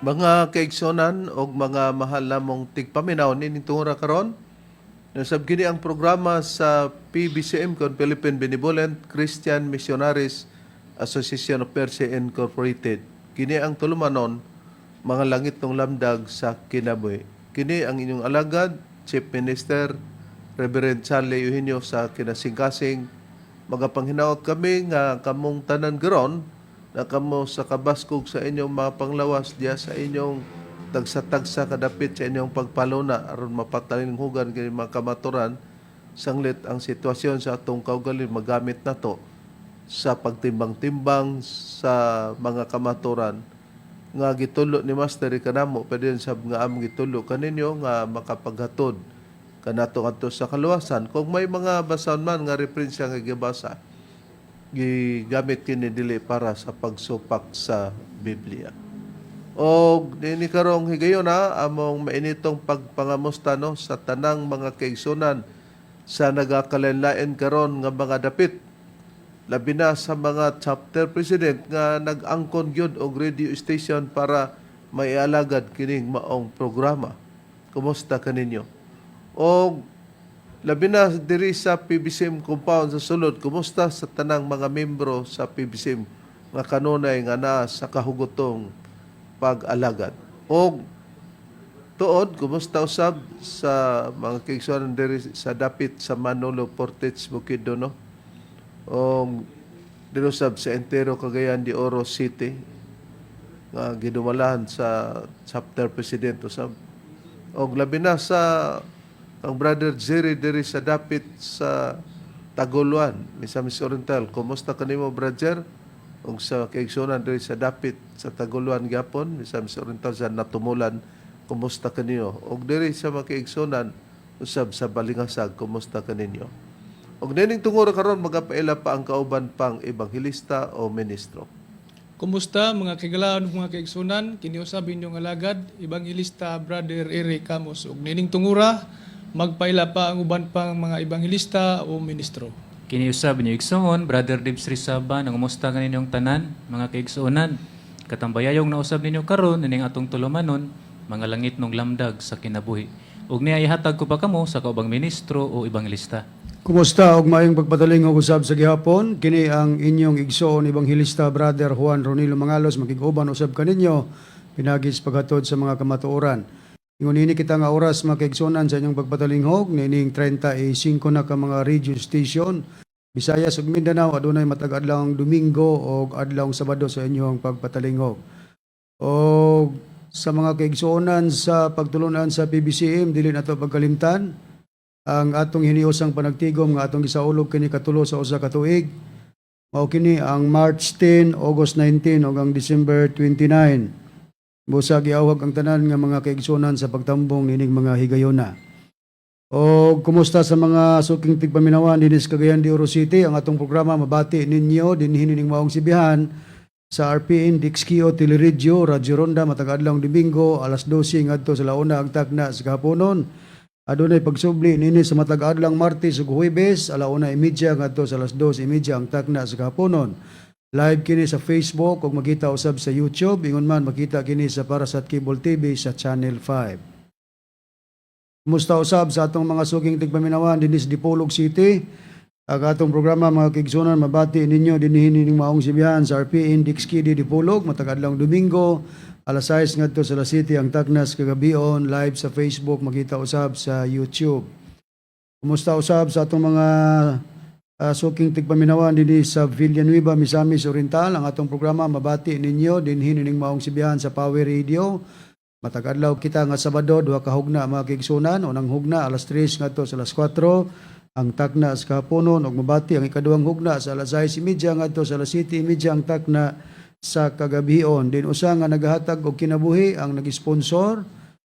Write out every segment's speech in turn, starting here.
Mga kaigsonan o mga mahal namong tigpaminaw nining tungura karon, nasab kini ang programa sa PBCM kon Philippine Benevolent Christian Missionaries Association of Persia Incorporated. Kini ang tulumanon mga langit ng lamdag sa kinabuhi. Kini ang inyong alagad, Chief Minister Reverend Charlie Eugenio sa kinasingkasing. Magapanghinaot kami nga kamong tanan garon na kamo sa kabaskog sa inyong mga panglawas diya sa inyong tagsa-tagsa kadapit sa inyong pagpaluna aron mapatalinhugan kini mga kamaturan sanglit ang sitwasyon sa atong kaugalin magamit nato sa pagtimbang-timbang sa mga kamaturan nga gitulo ni Master kanamo pwede sab nga among gitulo kaninyo nga makapaghatod kanato adto sa kaluwasan kung may mga basaon man nga referensya nga gibasa gigamit kini dili para sa pagsupak sa Biblia. O dini karong higayon among mainitong pagpangamusta no sa tanang mga kaigsunan sa nagakalenlain karon nga mga dapit. Labi na sa mga chapter president nga nag-angkon gyud og radio station para maialagad kining maong programa. Kumusta kaninyo? O labi na diri sa PBCM compound sa sulod, kumusta sa tanang mga membro sa PBCM nga kanunay nga naa sa kahugutong pag-alagad? O tuod, kumusta usab sa mga kaigsunan diri sa dapit sa Manolo Portage Bukidnon, no? O diri usab sa entero Cagayan de Oro City nga gidumalahan sa chapter president usab. O labi na sa ang Brother Jerry diri sa dapit sa Taguluan, Misamis Oriental. Kumusta kanimo, brother? Ug sa kaigsunan diri sa dapit sa Taguluan gyapon, Misamis Oriental sa Natumulan, kumusta kanino? Ug diri sa mga kaigsunan usab sa Balingasag, kumusta kaninyo? Ug dining tungod karon magapaila pa ang kauban pang ebanghelista o ministro. Kumusta mga kigalaon mga kaigsunan, kiniusab inyong alagad, Ebangelista Brother Eric Camus. Ug nining tungura, magpaila pa ang uban pang mga ebanghelista o ministro. Kiniusab niyo igsoon, Brother Dibs Rizaba, nang umusta kaninyong tanan, mga kaigsuonan. Katambayayong nausab ninyo karon nining atong tulumanon, mga langit ng lamdag sa kinabuhi. Ug niya ihatag ko pa kamo sa kaubang ministro o ebanghelista. Kumusta og maayong pagpadaling og usab sa gihapon? Kini ang inyong igsoon ebanghelista Brother Juan Ronilo Mangalos, makig-uban usab kaninyo pinagis paghatod sa mga kamatuoran. Ingon ini kita nga oras mga kaigsunan sa inyong pagpatalinghog nining 35 na ka mga radio station. Visayas ug Mindanao adunay matag adlawng Domingo ug adlawng Sabado sa inyong pagpatalinghog. O sa mga kaigsuonan sa pagtulunan sa PBCM dili nato pagkalimtan ang atong hiniusang panagtigom nga atong gisaulog kini katulo sa usa ka tuig. Mao kini ang March 10, August 19 ug ang December 29. Busa giawhag ang tanan nga mga kaigsunan sa pagtambong nining mga higayona. O kumusta sa mga suking tigpaminawan dinhi sa Cagayan de Oro City? Ang atong programa mabati ninyo dinhi ning maong sibihan sa RPN Dixkio Teleradyo Radyo Ronda matag adlawng Domingo alas 12 ngadto sa launa ang tagna sa kahaponon. Adunay pagsubli nini sa matag adlawng Martes ug Huwebes alauna 30 ngadto sa alas 12:30 ang tagna sa kahaponon. Live kini sa Facebook ug makita usab sa YouTube. Ingon man makita kini sa Parasat Cable TV sa Channel 5. Kumusta usab sa atong mga suking tigpaminawan dinhi sa Dipolog City? Ang atong programa mga kaigsunan mabati ninyo dinhi ning maong sibihan sa RPN Dixkidi Dipolog matag adlawng Domingo alas 6 ngadto sa La City ang tagnas kagabion live sa Facebook makita usab sa YouTube. Kumusta usab sa atong mga suking tigpaminawan dinhi sa Villanueva, Misamis Oriental? Ang atong programa mabati ninyo dinhi ning maong sibihan sa Power Radio. Matag adlaw kita nga Sabado duha ka hugna mga kaigsunan, unang hugna alas 3 ngadto sa alas 4 ang takna sa kahaponon ug mabati ang ikaduhang hugna sa alas 6:30 ngadto sa alas 7:30 ang takna sa kagabion. Din usa nga nagahatag og kinabuhi ang nag-sponsor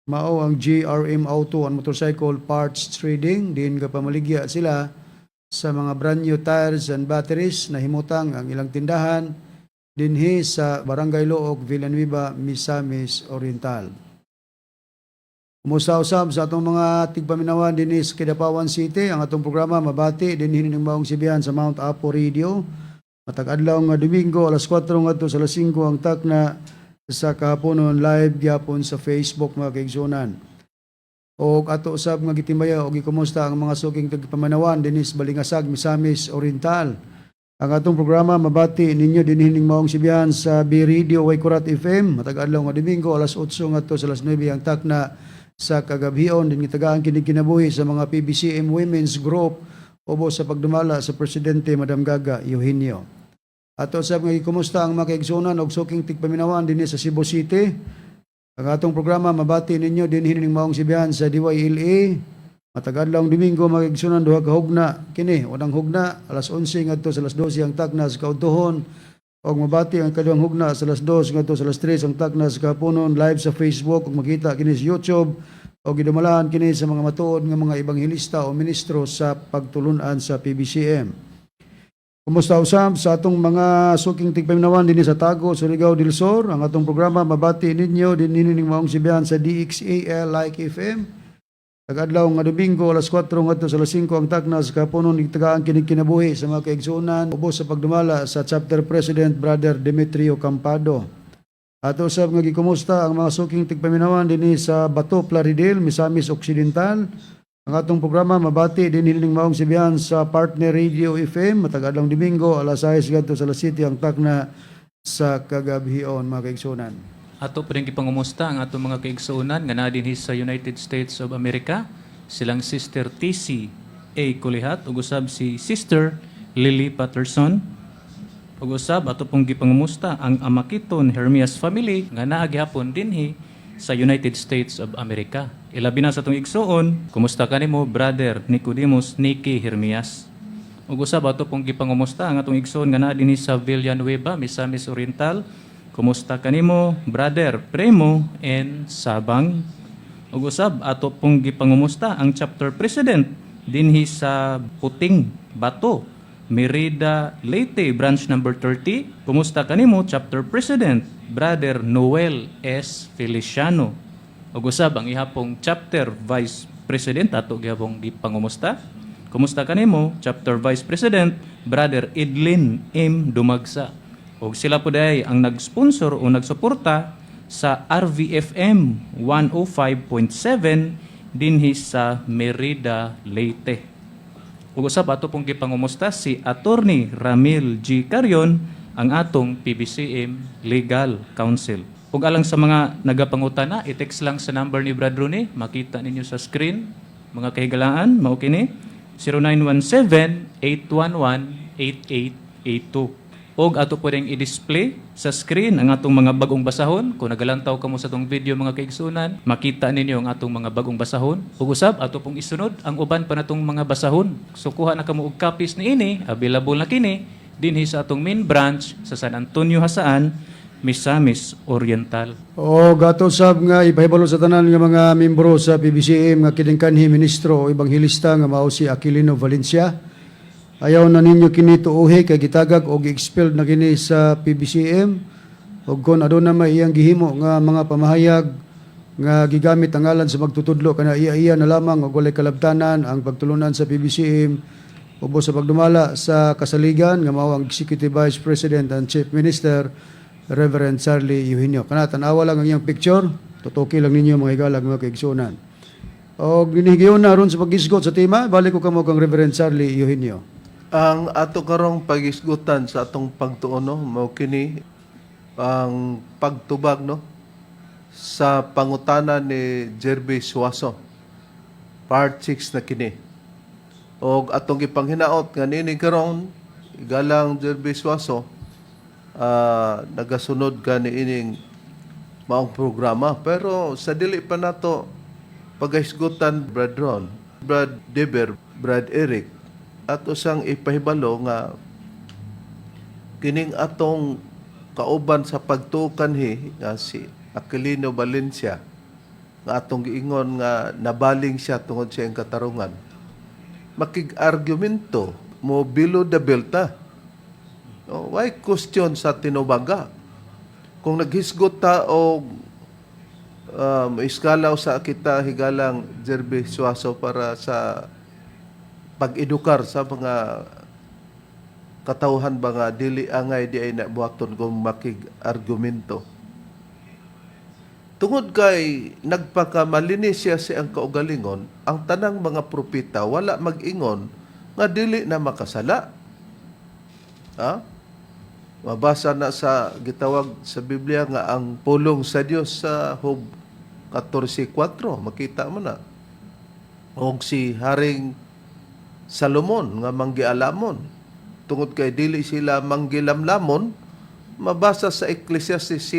mao ang GRM Auto and Motorcycle Parts Trading. Din kapamaligya sila sa mga brand new tires and batteries na himutang ang ilang tindahan dinhi sa Barangay Look, Villanueva, Misamis Oriental. Kumusta usab sa atong mga tigpaminawan dinhi sa Kidapawan City? Ang atong programa mabati dinhi ning maong sibihan sa Mount Apo Radio. Matag adlaw nga Domingo alas 4 ngadto sa alas 5 ang takna sa kahaponon live gyapon sa Facebook mga kaigsunan. O ato usab nga gitimaya o gikumusta ang mga suking tagpamanawan dinis Balingasag, Misamis Oriental. Ang atong programa mabati ninyo dinhining maong sibihan sa B Radio Waikurat FM matag adlaw nga Domingo alas 8 ngadto sa alas 9 ang takna sa kagabhion din gitagaan kini kinabuhi sa mga PBCM Women's Group ubo sa pagdumala sa Presidente Madam Gaga Eugenio. Ato usab nga gikumusta ang mga kaigsunan og suking tigpaminawan dinhi sa Cebu City. Ang atong programa mabati ninyo dinhining maong sibihan sa DYLA matag adlaw Domingo magigsunan duha ka hugna kini unang hugna alas 11 ngadto sa alas 12 ang takna sa kaudtohon ug mabati ang kaduhang hugna sa alas 2 ngadto sa alas 3 ang takna sa kahaponon live sa Facebook ug makita kini sa YouTube ug gidumalahan kini sa mga matuod nga mga ebanghelista o ministro sa pagtulun-an sa PBCM. Kumusta usab sa atong mga suking tigpaminawan dinhi sa Tago, Surigao del Sur. Ang atong programa mabati ninyo dinhining maong sibihan sa DXAL Like FM. Tagadlaw nga Domingo alas 4 ngadto sa alas 5 ang takna sa kahaponon nigtagaan kini kinabuhi sa mga kaigsunan ubos sa pagdumala sa Chapter President Brother Demetrio Campado. Ato usab nga gikumusta ang mga suking tigpaminawan dinhi sa Bato, Plaridel, Misamis Occidental. Ang atong programa mabati dinhining maong sibihan sa Partner Radio FM matag adlaw Domingo alas 6 ngadto sa alas 7 ang takna sa kagabhion mga kaigsunan. Ato pa rin ipangumusta ang atong mga kaigsuunan nga naa dinhi sa United States of America. Silang Sister TC A. Kulihat, ug usab si Sister Lily Patterson. Ug usab ato pong gipangumusta ang Amakiton Hermias family nga naa gihapon dinhi sa United States of America. Ilabi na sa atong igsuon, kumusta kanimo Brother Nicodemus Nicky Hermias. Ug usab ato pong gipangumusta ang atong igsuon nga naa dinhi sa Villanueva, Misamis Oriental. Kumusta kanimo Brother Premo and Sabang. Ug usab ato pong gipangumusta ang chapter president dinhi sa Puting Bato, Merida Leyte branch number 30. Kumusta kanimo chapter president Brother Noel S. Feliciano. Ug usab ang ihapong chapter vice president ato gihapong gipangumusta. Kumusta kanimo chapter vice president Brother Edlin M. Dumagsa. O sila po dahi ang nag-sponsor o nagsuporta sa RVFM 105.7 dinhi sa Merida, Leyte. Ug usab ato pong gipangumusta si Attorney Ramil G. Carion, ang atong PBCM Legal Counsel. Ug alang sa mga nagapangutana, i-text lang sa number ni Brad Rooney, makita ninyo sa screen. Mga kahigalaan, mao kini 0917-811-8882. Og ato po rin i-display sa screen ang atong mga bagong basahon. Kung nagalantaw ka mo sa itong video mga kaigsunan, makita ninyo ang atong mga bagong basahon. Ug usab ato pong isunod ang uban pa natong mga basahon. So kuha na kamo og copies ni ini, available na kini dinhi sa atong main branch sa San Antonio Hasaan, Misamis Oriental. O gato sab nga ipahibalo sa tanan nga mga membro sa PBCM nga kining kanhi ministro o ebanghelista nga mao si Aquilino Valencia. Ayaw na ninyo kini tuuhi kay gitagag o gi-expelled na kini sa PBCM ug kon aduna may iyang gihimo nga mga pamahayag nga gigamit ang ngalan sa magtutudlo kana iya na lamang og walay kalabtanan ang pagtulunan sa PBCM ubos sa pagdumala sa kasaligan nga mao ang Executive Vice President and Chief Minister Reverend Charlie Eugenio. Kana tan-awa lang ang iyang picture, tutuki lang ninyo mga higalag mga kaigsunan. Og ginihigayon na aron sa pag-isgot sa tema, balik ko kamo kang Reverend Charlie Eugenio. Ang ato karong pagisgutan sa atong pagtuon no, mao kini ang pagtubag no sa pangutana ni Jerby Suaso. Part 6 na kini. Og atong ipanghinaot nga nini karon igalang Jerby Suaso nagasunod ka ni ining maong programa pero sa dili pa nato pagahisgutan Brad Ron, Brad Deber, Brad Eric at usang ipahibalo nga kining atong kauban sa pagtukanhi nga si Aquilino Valencia nga atong giingon nga nabaling siya tungod sa iyang katarungan. Makig-argumento mo below the belt ta. Why question sa tinubaga? Kung naghisgot ta o iskalaw sa kita higalang Jerby Suaso para sa pag-edukar sa mga katauhan ba nga dili angay di ay nabuhaton kung makig-argumento. tungod kay nagpakamalinis siya sa ang kaugalingon, ang tanang mga propeta wala mag-ingon nga dili na makasala. Ha? Mabasa na sa gitawag sa Biblia nga ang pulong sa Dios sa Job 14:4, makita mo na. Og si Haring Salomon nga manggialamon, tungod kay dili sila manggilamlamon, mabasa sa Ecclesiastes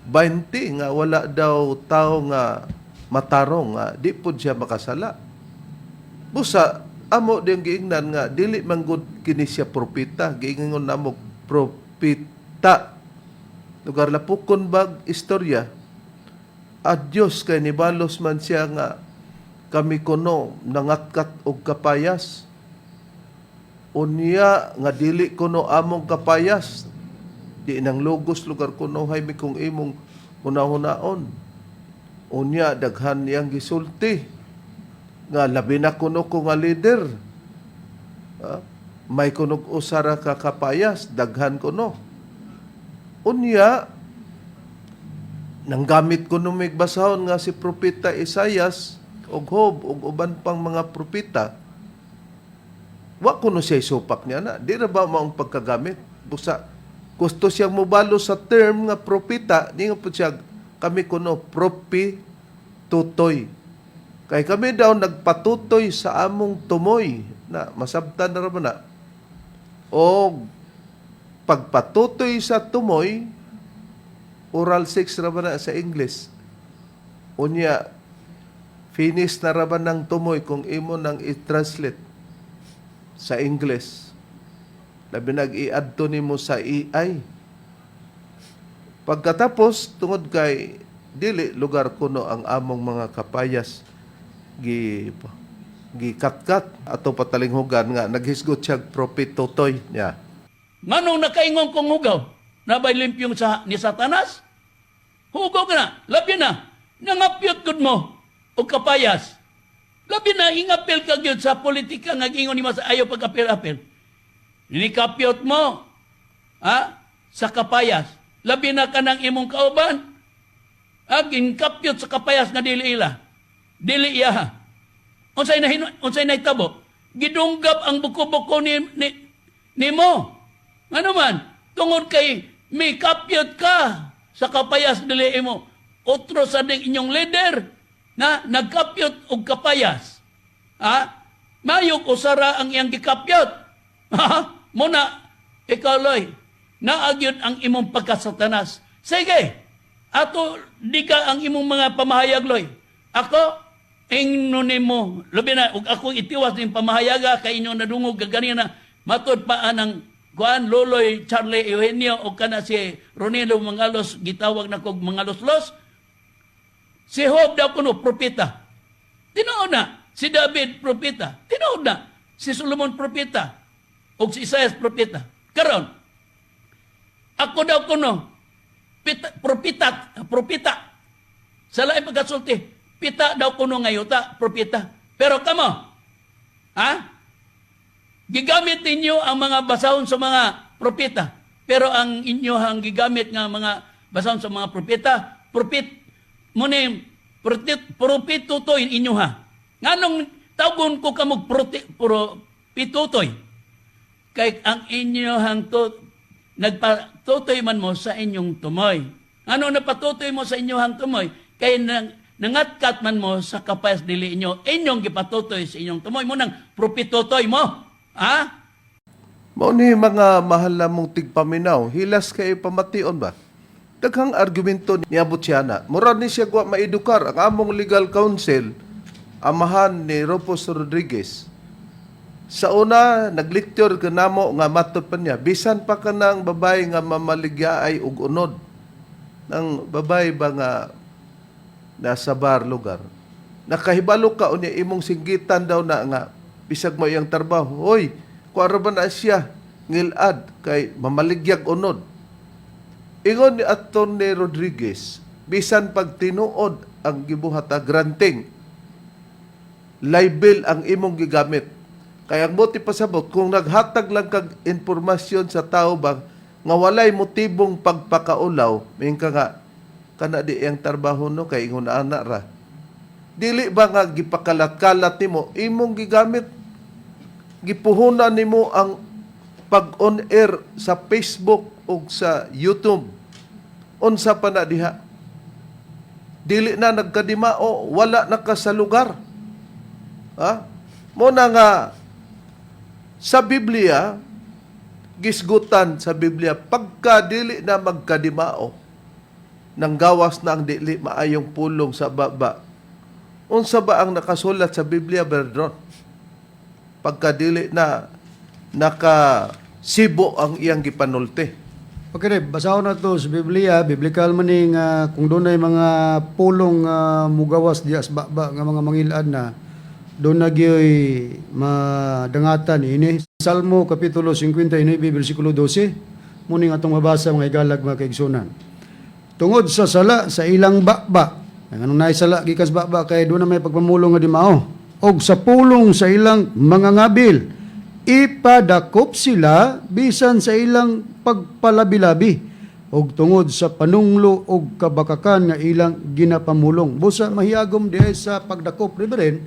7:20 nga wala daw tao nga matarong nga di pud siya makasala. Busa amo diyang giingnan nga dili man gud kini siya propeta, giingon namo propeta. Lugar lapukon bag istorya. At Diyos kay nibalos man siya nga kami kuno nangatkat og kapayas. Unya nga dili kuno among kapayas. Di nang lugos lugar kuno hay mi kung imong hunahunaon. Unya daghan niyang gisulti nga labi na kuno ko nga leader. May kunog usara ka kapayas, daghan kuno. Unya nanggamit kuno mig basahon nga si propeta Isaias og Job og uban pang mga propeta. Wa kuno siya supak niya na. Di na ba maong pagkagamit? Busa gusto siyang mobalo sa term nga propeta, di nga po siya kami kuno propitutoy. Kay kami daw nagpatutoy sa among tumoy na masabtan na raman na. O pagpatutoy sa tumoy, oral sex raman na sa English. Unya, finish na raman ng tumoy kung imo nang i-translate sa English. Labi nag-i-add to nimo sa AI. Pagkatapos, tungod kay dili lugar kuno ang among mga kapayas gikatkat ato patalinghugan nga naghisgot siya propetotoy niya. Manong nakaingon kong hugaw, nabay limpyong sa ni Satanas? Hugaw ka na, labi na, nangapyot gud mo, o kapayas. Labi na, ingapil ka gyud sa politika, nag-ingon ni Mas ayaw pag-apil-apil. Inikapyot mo, sa kapayas. Labi na ka ng imong kauban, ginkapyot sa kapayas nga dili ila. Dili iya. Unsay na hitabo? Gidunggap ang buko-buko ni mo. Ano man, tungod kay may kapyot ka sa kapayas dili mo. Otro sa ding inyong leader na nagkapyot og kapayas. Mayok usara ang iyang gikapyot. Muna, ikaw loy, naagyod ang imong pagkasatanas. Sige, ato di ka ang imong mga pamahayag loy. Ako, ingno nimo, labi na, ug ako itiwas ng pamahayaga kay inyo nadungog gaganina, matod pa anang kuan Loloy Charlie Eugenio o kana si Ronelo Mangalos, gitawag na kog Mangalos-los. Si Job daw kuno propeta. Tinuod na si David propeta. Tinuod na si Solomon propeta. O si Isaias propeta. Karon, ako daw kuno propeta. Sa lain pagkasulti, pita daw kuno ngayota, propeta. Pero kamo, gigamit ninyo ang mga basahon sa mga propeta. Pero ang inyohang gigamit nga mga basahon sa mga propeta, propitutoy inyo ha. Nganong tawgon ko kamog propitutoy? Kay ang inyohang nagpatutoy man mo sa inyong tumoy. Ano napatutoy mo sa inyohang tumoy? Kay nangatkat man mo sa kapayas dili inyo, inyong gipatutoy sa inyong tumoy mo nang propitutoy mo. Mao ni mga mahal na mong tigpaminaw, hilas kay pamation ba? Daghang argumento niabot siya na. Mura ni siya gwa maedukar ang among legal counsel, amahan ni Rufus Rodriguez. Sa una, naglecture ka namo nga matod pa niya, bisan pa ka ng babae nga mamaligyaay ug unod. Ng babae ba nga nasa bar lugar. Nakahibalo ka unya imong singgitan daw na nga bisag mo iyang trabaho. Hoy, kuara ba na siya ngilad kay mamaligyag unod. Ingon ni Atty. Rodriguez, bisan pag tinuod ang gibuhat granting, libel ang imong gigamit. Kaya ang buti pasabot, kung naghatag lang kag informasyon sa tao ba, nga walay motibong pagpakaulaw, may ka nga, kana di ang trabaho no kay ingon ana ra. Dili ba nga gipakalat-kalat nimo imong gigamit gipuhunan nimo ang pag-on air sa Facebook o sa YouTube. Unsa pa na diha? Dili na nagkadimao, wala na ka sa lugar. Ha? Mo na nga sa Biblia, gisgutan sa Biblia, pagka dili na magkadimao, nang gawas na ang dili maayong pulong sa baba. Unsa ba ang nakasulat sa Biblia, Berdron? Pagka dili na nakasibo ang iyang gipanulti. Okay, basahon na to sa Biblia, biblical man ning kung doon ay mga pulong mugawas diya sa baba nga mga mangilad na doon na gyoy madangatan ini. Salmo Kapitulo 59, versikulo 12, muning atong mabasa mga igalag mga kaigsunan. Tungod sa sala sa ilang baba, anong naisala gikas baba kay doon na may pagpamulong nga di mao. Og sa pulong sa ilang mga ngabil, ipadakop sila bisan sa ilang pagpalabi-labi og tungod sa panunglo og kabakakan nga ilang ginapamulong. Busa mahiyagom diay sa pagdakop Reverend.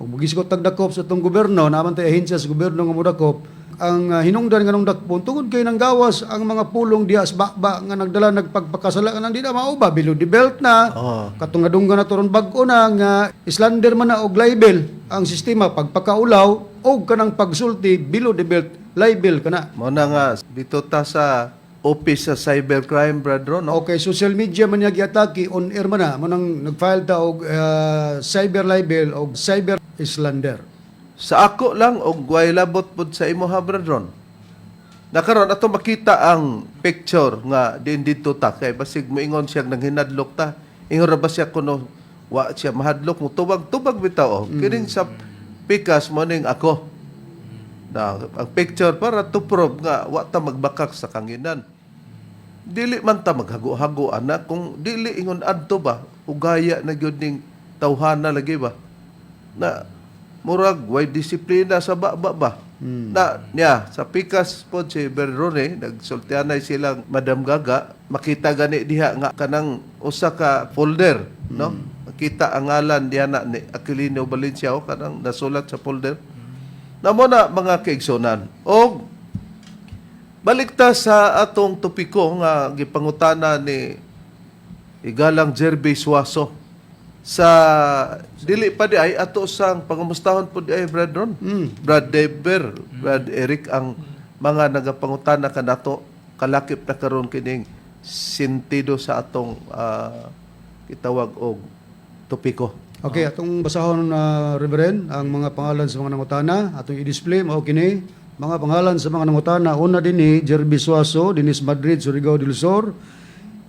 Og magisgot tagdakop sa tong gobyerno, naman tay ahensya sa gobyerno nga modakop, ang hinungdan nganong dakpon tungod kay nang gawas ang mga pulong diha sa bakba nga nagdala nagpagpakasala nga di na mauba below the belt na. Katong adunggan na turon bag-o na nga islander man na og libel ang sistema pagpakaulaw og kanang pagsulti below the belt libel kana. Mo na nga dito ta sa office sa cybercrime, Bradro, no? Okay, social media man niya giatake on air man na mo nang nagfile ta og cyber libel og cyber slander. Sa ako lang og way labot pud sa imo ha, Bradron. Nakaron ato makita ang picture nga din dito ta kay basig moingon siya nang hinadlok ta. Ingon ra ba siya kuno wa siya mahadlok mo tubag bitaw. Kining sa pikas mo ning ako. Na ang picture para to prove nga wa ta magbakak sa kanginan. Dili man ta maghago-hago ana kung dili ingon adto ba ugaya na gyud ning tawhana lagi ba na murag way disiplina sa baba ba. Na niya sa pikas pod si Berrone nagsultianay silang Madam Gaga makita gani diha nga kanang usa ka folder no makita ang ngalan diha na ni Aquilino Valenciao kanang nasulat sa folder. Namo na mga kaigsonan og balikta sa atong topiko nga gipangutana ni Igalang Jerby Suaso sa dili pa di ay ato sang pangumustahon po di ay Bradron. Brad Deber, Brad Eric ang mga nagapangutana kanato kalakip na karon kining sentido sa atong kitawag og topiko. Okay, atong basahon na Reverend ang mga pangalan sa mga nangutana atong i-display mao kini. Mga pangalan sa mga nangutana, una din ni Jerby Suaso, Dinis Madrid, Surigao del Sur.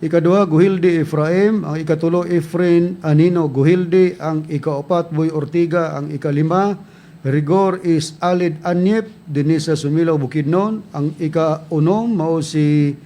Ikaduha, Guhilde Efraim. Ang ikatulo, Efrain Anino Guhilde. Ang ikaapat, Boy Ortiga. Ang ikalima, Rigor is Alid Anyep, Denisa Sumilaw Bukidnon. Ang ikaunom, mao si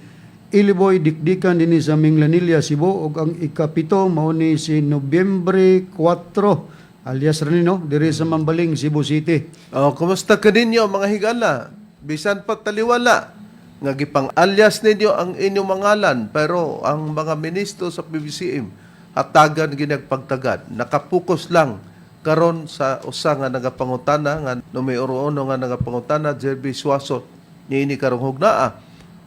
Iliboy Dikdikan, Denisa Minglanilla Cebu. O ang ikapito, mao ni si Nobyembre 4, alias Ranino, diri sa Mambaling, Cebu City. Kumusta ka ninyo mga higala? Bisan pa taliwala nga gipang alias ninyo ang inyong mangalan pero ang mga ministro sa PBCM hatagan ginagpagtagad. Nakapokus lang karon sa usa nga nagapangutana nga numero 1 nga nagapangutana Jerby Suaso niini karong hugnaa.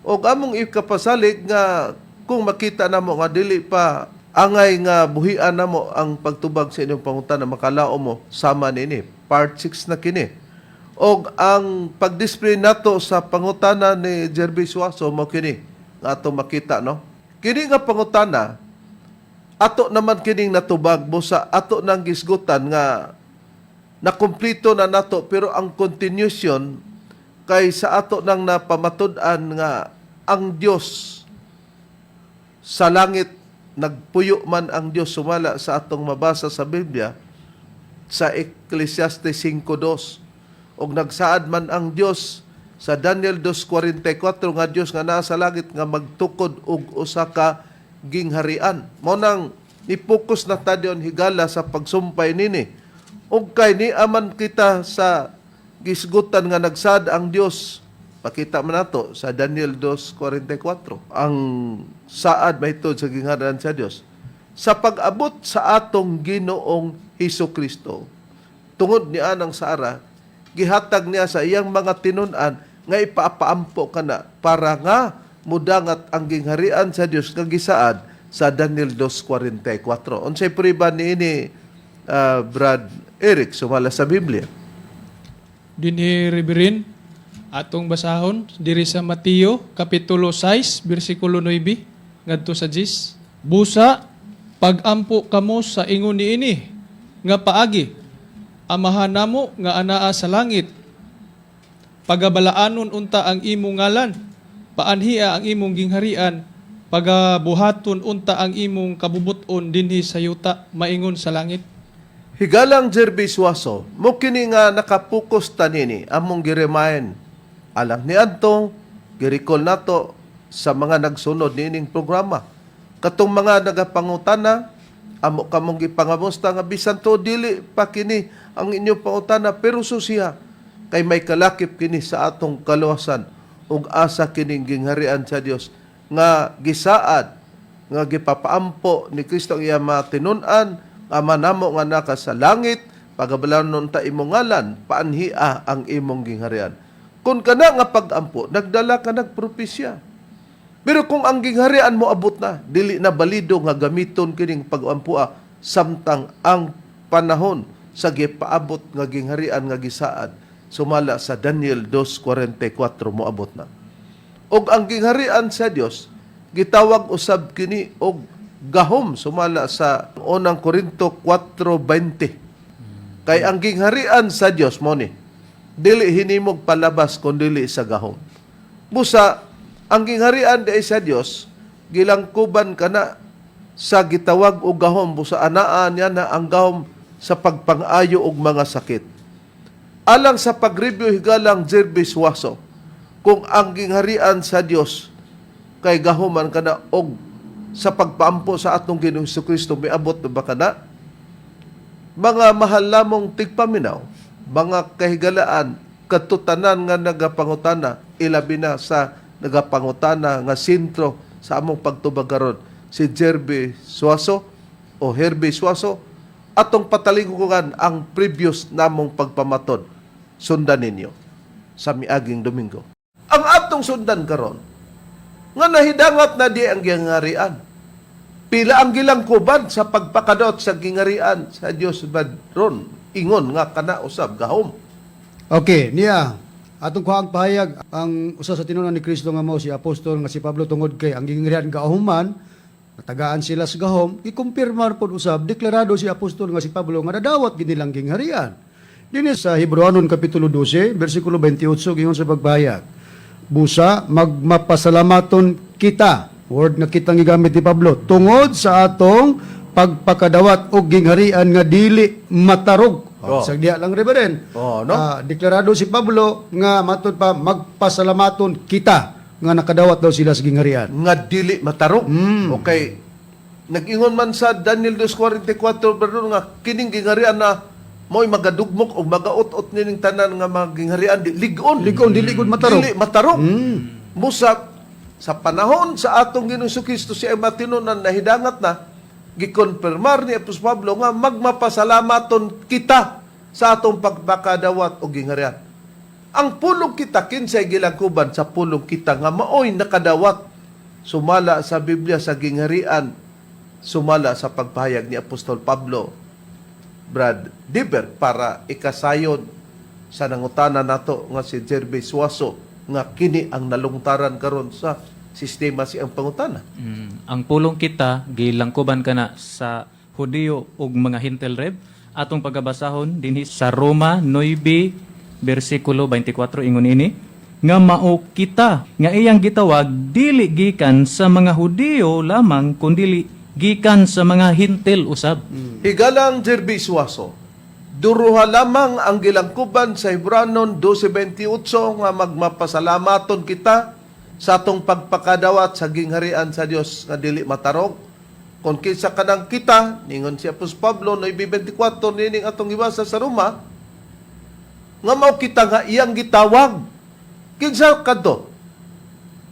Og among ikapasalig nga kung makita namo nga dili pa angay nga buhian namo ang pagtubag sa inyong pangutana makalao mo sama nini part 6 na kini og ang pag-display nato sa pangutana ni Jerby Suaso mo kini nga ato makita no kini nga pangutana ato naman kining natubag mo sa ato nang gisgutan nga nakumpleto na nato pero ang continuation kay sa ato nang napamatud-an nga ang Dios sa langit nagpuyo man ang Dios sumala sa atong mabasa sa Biblia sa Ecclesiastes 5:2 og nagsaad man ang Dios sa Daniel 2:44 nga Dios nga naa sa langit nga magtukod og usa ka gingharian. Mao nang ni-focus na ta diyon higala sa pagsumpay nini. Og kay ni aman kita sa gisgutan nga nagsaad ang Dios Pakita man nato sa Daniel 2:44. Ang saad mahitod sa gingharian sa Dios sa pag-abot sa atong Ginoong Hesukristo. Tungod niya ng Sara, gihatag niya sa iyang mga tinun-an nga ipapaampo kana para nga mudangat ang gingharian sa Dios nga gisaad sa Daniel 2:44. Unsay prueba niini Brad Eric sumala sa Biblia? Dinhi Reverend, atong basahon diri sa Mateo kapitulo 6 bersikulo 9 ngadto sa 10. Busa pagampo kamo sa ingon niini nga paagi amahan namo nga anaa sa langit. Pagabalaanon unta ang imong ngalan, paanhiya ang imong gingharian, pagabuhaton unta ang imong kabubuton dinhi sa yuta maingon sa langit. Higalang Jervis Waso, mo kini nga nakapokus tanini among giremayen. Alang ni Antong, girikol nato sa mga nagsunod niining programa. Katong mga nagapangutana, amo kamong gipangamusta nga bisan to dili pa kini ang inyong pangutana pero susiha kay may kalakip kini sa atong kaluwasan ug asa kining gingharian sa Dios nga gisaad nga gipapaampo ni Kristo ang iya matinun-an ama namo nga naka sa langit pagabalaanon ta imong ngalan paanhia ang imong gingharian. Kung kana nga pag-ampo nagdala ka nagpropesya. Pero kung ang gingharian mo abot na, dili na balido nga gamiton kining pag-ampua samtang ang panahon sa gipaabot nga gingharian nga gisaad sumala sa Daniel 2:44 mo abot na. Og ang gingharian sa Dios gitawag usab kini og gahom sumala sa unang Korinto 4:20. Kay ang gingharian sa Dios mo ni dili hinimog palabas kun dili sa gahom. Busa ang gingharian di sa Dios gilangkuban kana sa gitawag og gahom busa anaa niya na ang gahom sa pagpang-ayo og mga sakit. Alang sa pag-review higalang Jervis Waso, kung ang gingharian sa Dios kay gahuman kana og sa pagpaampo sa atong Ginoong Hesukristo miabot ba kana? Mga mahal lamong tigpaminaw, mga kahigalaan, katutanan nga nagapangutana, ilabi na sa nagapangutana nga sentro sa among pagtubagaron si Jerby Suaso o Herbie Suaso atong patalingugan ang previous namong pagpamatod. Sundan ninyo sa miaging Domingo. Ang atong sundan karon nga nahidangat na di ang gingharian. Pila ang gilangkuban sa pagpakadot sa gingharian sa Dios badron ingon nga kana usab gahom. Okay, niya. Atong kuha ang pahayag ang usa sa tinunan ni Kristo nga mao si apostol nga si Pablo tungod kay ang gingharian gaahuman, natagaan sila sa gahom, ikumpirmar pod usab deklarado si apostol nga si Pablo nga nadawat gid nilang gingharian. Dinhi sa Hebreanon kapitulo 12 bersikulo 28 gingon sa pagpahayag. Busa magmapasalamaton kita, word nga kitang gigamit ni Pablo, tungod sa atong pagpakadawat og gingharian nga dili matarog. Oh. Sagdiya lang Reverend. Oh, no? Deklarado si Pablo nga matod pa magpasalamaton kita nga nakadawat daw sila sa gingharian. Nga dili matarong. Okay. Nag-ingon man sa Daniel 2:44 pero nga kining gingharian na mo'y magadugmok o magaot-ot nining tanan nga mga gingharian ligon. Ligon dili gud matarog. Dili matarong. Musa sa panahon sa atong Ginoong Hesukristo siya ay matinunan na hidangat na gikonfirmar ni Apostol Pablo nga magmapasalamaton kita sa atong pagpakadawat o gingharian. Ang pulong kita kinsay gilangkuban sa pulong kita nga maoy nakadawat sumala sa Biblia sa gingharian sumala sa pagpahayag ni Apostol Pablo Brad Diber para ikasayon sa nangutana nato nga si Jerby Suaso nga kini ang nalungtaran karon sa sistema si ang pangutana. Ang pulong kita gilangkuban kana sa Hudiyo ug mga Hintil Reb atong pagabasahon dinhi sa Roma 9 bersikulo 24 ingon ini nga mao kita nga iyang gitawag dili gikan sa mga Hudiyo lamang kundi gikan sa mga Hintil usab. Higalang Jerby Suaso, duruha lamang ang gilangkuban sa Hebreanon 12:28 nga magmapasalamaton kita sa atong pagpakadawat sa gingharian sa Dios nga dili matarog. Kung kinsa kanang kita, ningon si Apostol Pablo 9:24 nining atong gibasa sa Roma, nga mao kita nga iyang gitawag Kinsa kadto?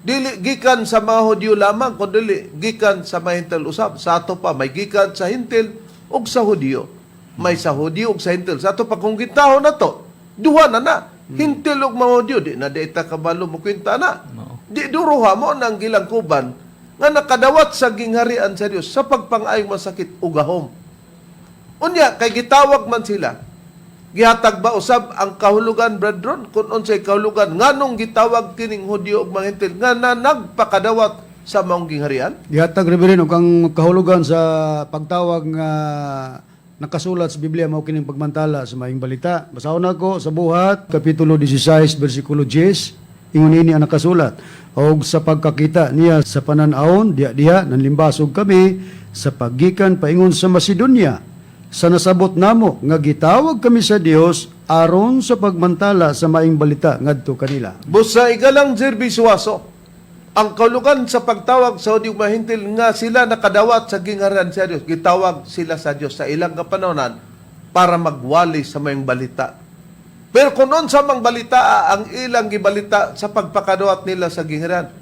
Dili gikan sa mga Hudyo lamang, kundi gikan sa mga Hintil usab. Sa ato pa may gikan sa Hintil ug sa Hudyo. May sa Hudyo ug sa Hintil. Sa ato pa kung gitaho na to, duha na. Hintil ug mga Hudyo, di na dita kabalo mo kwenta na. Mao. Di duruha mo nang gilangkuban nga nakadawat sa gingharian sa Dios sa pagpangayong masakit ug gahom. Unya kay gitawag man sila. Gihatag ba usab ang kahulugan, brethren? Kung unsay kahulugan, nganong gitawag kining Hudyo ug mga Hintil nga na nagpakadawat sa maong gingharian? Gihatag Reverend og ang kahulugan sa pagtawag nga nakasulat sa Biblia mao kining pagmantala sa maayong balita. Basahon nako sa Buhat kapitulo 16 bersikulo 10 ingon ini ang nakasulat. Og sa pagkakita niya sa panan-awon diha nanlimbasog kami sa paggikan paingon sa Macedonia. Sa nasabot namo nga gitawag kami sa Dios aron sa pagmantala sa maayong balita ngadto kanila. Busa igalang Zerbisuaso, ang kahulugan sa pagtawag sa Hudyo ug mga Hintil nga sila nakadawat sa gingharian sa Dios, gitawag sila sa Dios sa ilang kapanahonan para magwali sa maayong balita. Pero kung unsa mang balita ang ilang gibalita sa pagpakadawat nila sa gingharian,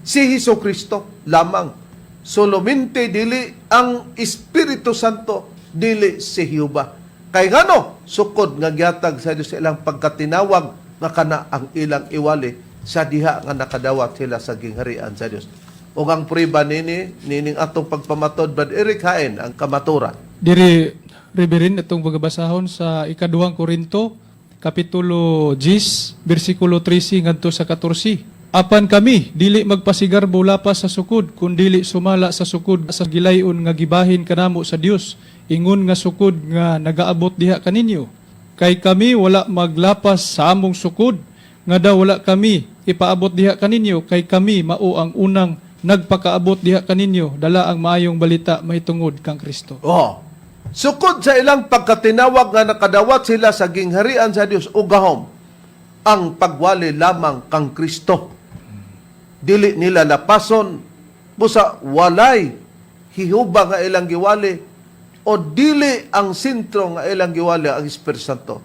si Hesukristo lamang. Solamente dili ang Espiritu Santo, dili si Jehova. Kay ngano sukod nga gihatag sa Dios sa ilang pagkatinawag nga kana ang ilang iwali sa diha nga nakadawat sila sa gingharian sa Dios. Ug ang prueba nining atong pagpamatod, Brad Eric Hain, ang kamaturan. Diri, Reverend, itong bagabasahon sa ikaduhang Korinto, Kapitulo 10, versikulo 13 ngadto sa 14. Apan kami, dili magpasigarbo lapas sa sukod, kun dili sumala sa sukod sa gilayon nga gibahin kanamo sa Dios, ingon nga sukod nga nagaabot diha kaninyo. Kay kami wala maglapas sa among sukod, nga daw wala kami ipaabot diha kaninyo, kay kami mao ang unang nagpakaabot diha kaninyo, dala ang maayong balita mahitungod kang Kristo. Oh. Sukod sa ilang pagkatinawag nga nakadawat sila sa gingharian sa Dios ug gahom, ang pagwali lamang kang Kristo. Dili nila lapason busa walay hihuba nga ilang giwali o dili ang sentro nga ilang giwali ang Espiritu Santo.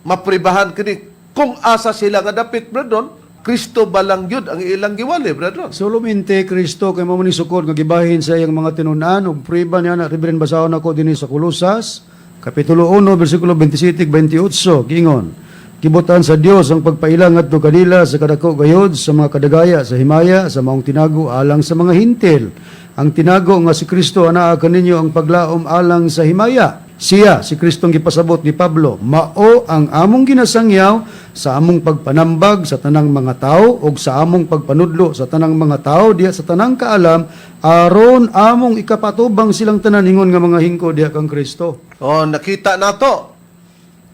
Mapribahan kini kung asa sila nga dapit, brethren, Kristo balang yun ang ilang giwali, brethren. Solamente Kristo kay mao ni sukod nga gibahin sa iyang mga tinun-an ug prueba niya na Reverend basahon ako dinhi sa Kolosas kapitulo 1 bersikulo 27-28 giingon. Kibutan sa Dios ang pagpailang ngadto kanila sa kadako gayod sa mga kadagaya sa himaya sa maong tinago alang sa mga hintil. Ang tinago nga si Kristo anaa kaninyo ang paglaom alang sa himaya. Siya, si Kristong gipasabot ni Pablo, mao ang among ginasangyaw sa among pagpanambag sa tanang mga tao o sa among pagpanudlo sa tanang mga tao diya sa tanang kaalam aron among ikapatubang silang tanan ingon nga mga hingko diya kang Kristo. Oh, nakita nato.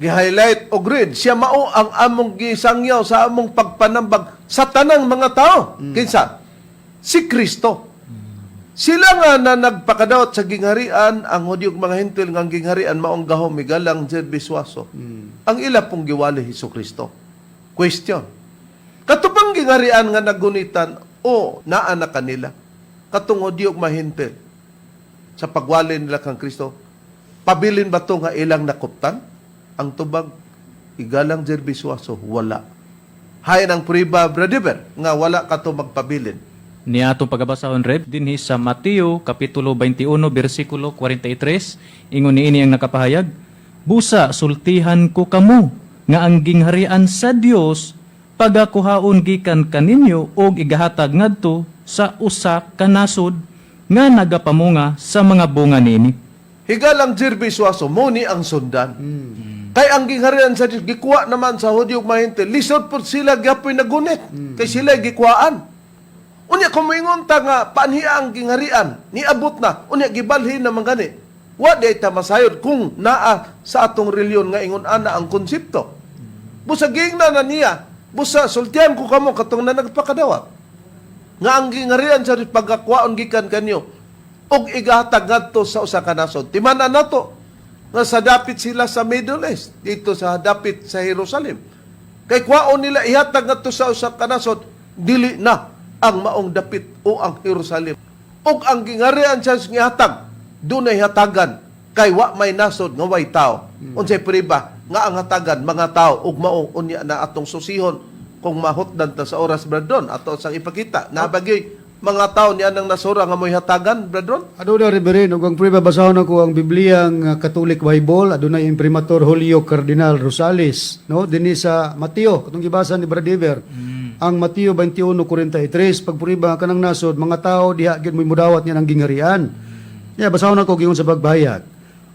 Gi-highlight og read, siya mao ang among gisangyaw sa among pagpanambag sa tanang mga tao. Kinsa? Si Kristo. Sila nga na nagpakadawat sa gingharian, ang Hudyo ug mga Hintil nga gingharian maong gahom migalang Zerbisuaso. Ang ila pong giwali Hesukristo. Question. Katupang gingharian nga nagunitan o naa na kanila katong Hudyo ug mga Hintil sa pagwali nila kang Kristo. Pabilin ba to nga ilang nakuptan? Ang tubag igalang Zerbisuaso wala. Hayan ang prueba, brother, nga wala ka to magpabilin. Ni atong pagabasahon Reb dinhi sa Mateo kapitulo 21 bersikulo 43 ingon niini ang nakapahayag, busa sultihan ko kamo nga ang gingharian sa Dios pagakuhaon gikan kaninyo og igahatag ngadto sa usa ka nasod nga nagapamunga sa mga bunga niini. Higalang Zerbisuaso mo ni ang sundan. Kay ang gingharian sa Dios gikuha naman sa Hudyo ug mga Hintil, lisod pud sila gyapoy nagunit. Kay sila gikuhaan. Unya kung moingon ta nga paanhiya ang gingharian, niabot na, unya gibalhin naman gani. Wa di ta masayod kung naa sa atong reliyon nga ingon ana ang konsepto. Busa gingna na niya, busa sultihan ko kamo katong na nagpakadawat. Nga ang gingharian sa pagkakwaon gikan kanyo og igahatag ngadto sa usa ka nasod. Timan-an nato nga sa dapit sila sa Middle East, dito sa dapit sa Jerusalem. Kay kwaon nila ihatag ngadto sa usa ka nasod, dili na ang maong dapit o ang Jerusalem. Og ang gingharian sa gihatag, dunay hatagan kay wa may nasod nga way tao. Unsay priba nga ang hatagan mga tao ug mao unya na atong susihon kung mahutdan ta sa oras, Bradron, ato sang ipakita. Nabagay, mga tao niya nang nasura nga mo'y hatagan, Bradron? Aduna Reverend, ug ang priba basahon ako ang Biblia nga Catholic Bible, aduna imprimatur Julio Cardinal Rosales, no? Dinhi sa Mateo, katong gibasa ni Bradiver. Ang Mateo 21:43, pagpuriba kanang nasod, mga tao diha gyud mo'y mudawat niya ng gingharian. Basahon ako giyon sa pagbayag.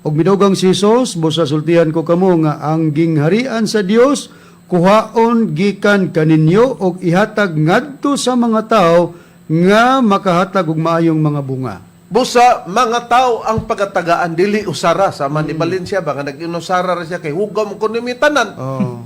Og midugang si Jesus, busa sultihan ko kamo nga ang gingharian sa Dios kuhaon gikan kaninyo og ihatag ngadto sa mga tao nga makahatag og maayong mga bunga. Busa, mga tao ang pagatagaan, dili usara. Sa man ni Valencia ba, nga nag-inusara ra siya kay hugam ko ni tanan. Oh.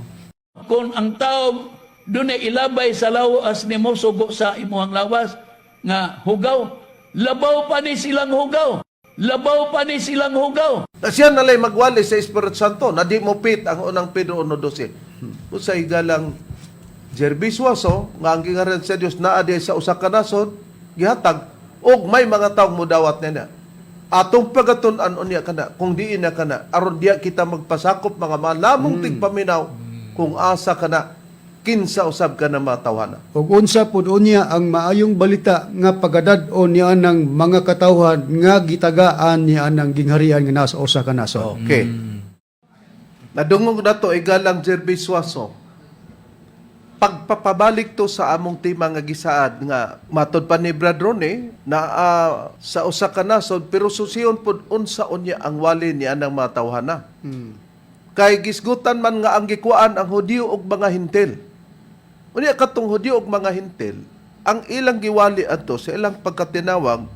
Kung ang tao doon ay ilabay sa lawas ni mo sugo sa imuhang lawas nga hugaw, labaw pa ni silang hugaw. Labaw pa ni silang hugaw. Siya nalay magwali sa Espiritu Santo, na di mo pit ang unang Pedro 1:12. Busa higalang Jerbiswaso, nga ang gingaran sa Dios naa di sa usa ka nasod, gihatag, og may mga taong mudawat niya. Atong pagatun-an unya kana, kung diin na kana, aron diya kita magpasakop mga malamong tigpaminaw, kung asa kana, kinsa usab ka na matawhana. Ug unsa pud unya ang maayong balita nga pagadad-on niya ng mga katawhan nga gitagaan niya ng gingharian nga nasa usa ka nasod. Okay. Nadungog na to, igalang Jerbiswaso, pagpapabalik to sa among tema nga gisaad nga matod pa ni Brad Ronnie na sa usa ka nasod pero susiyon pud unsa unya ang wali niya ng matawhana. Kay gisgutan man nga ang gikuan ang Hudiyo ug mga Hintil. Unya katong Hudiyo ug mga Hintil, ang ilang giwali adto sa ilang pagkatinawag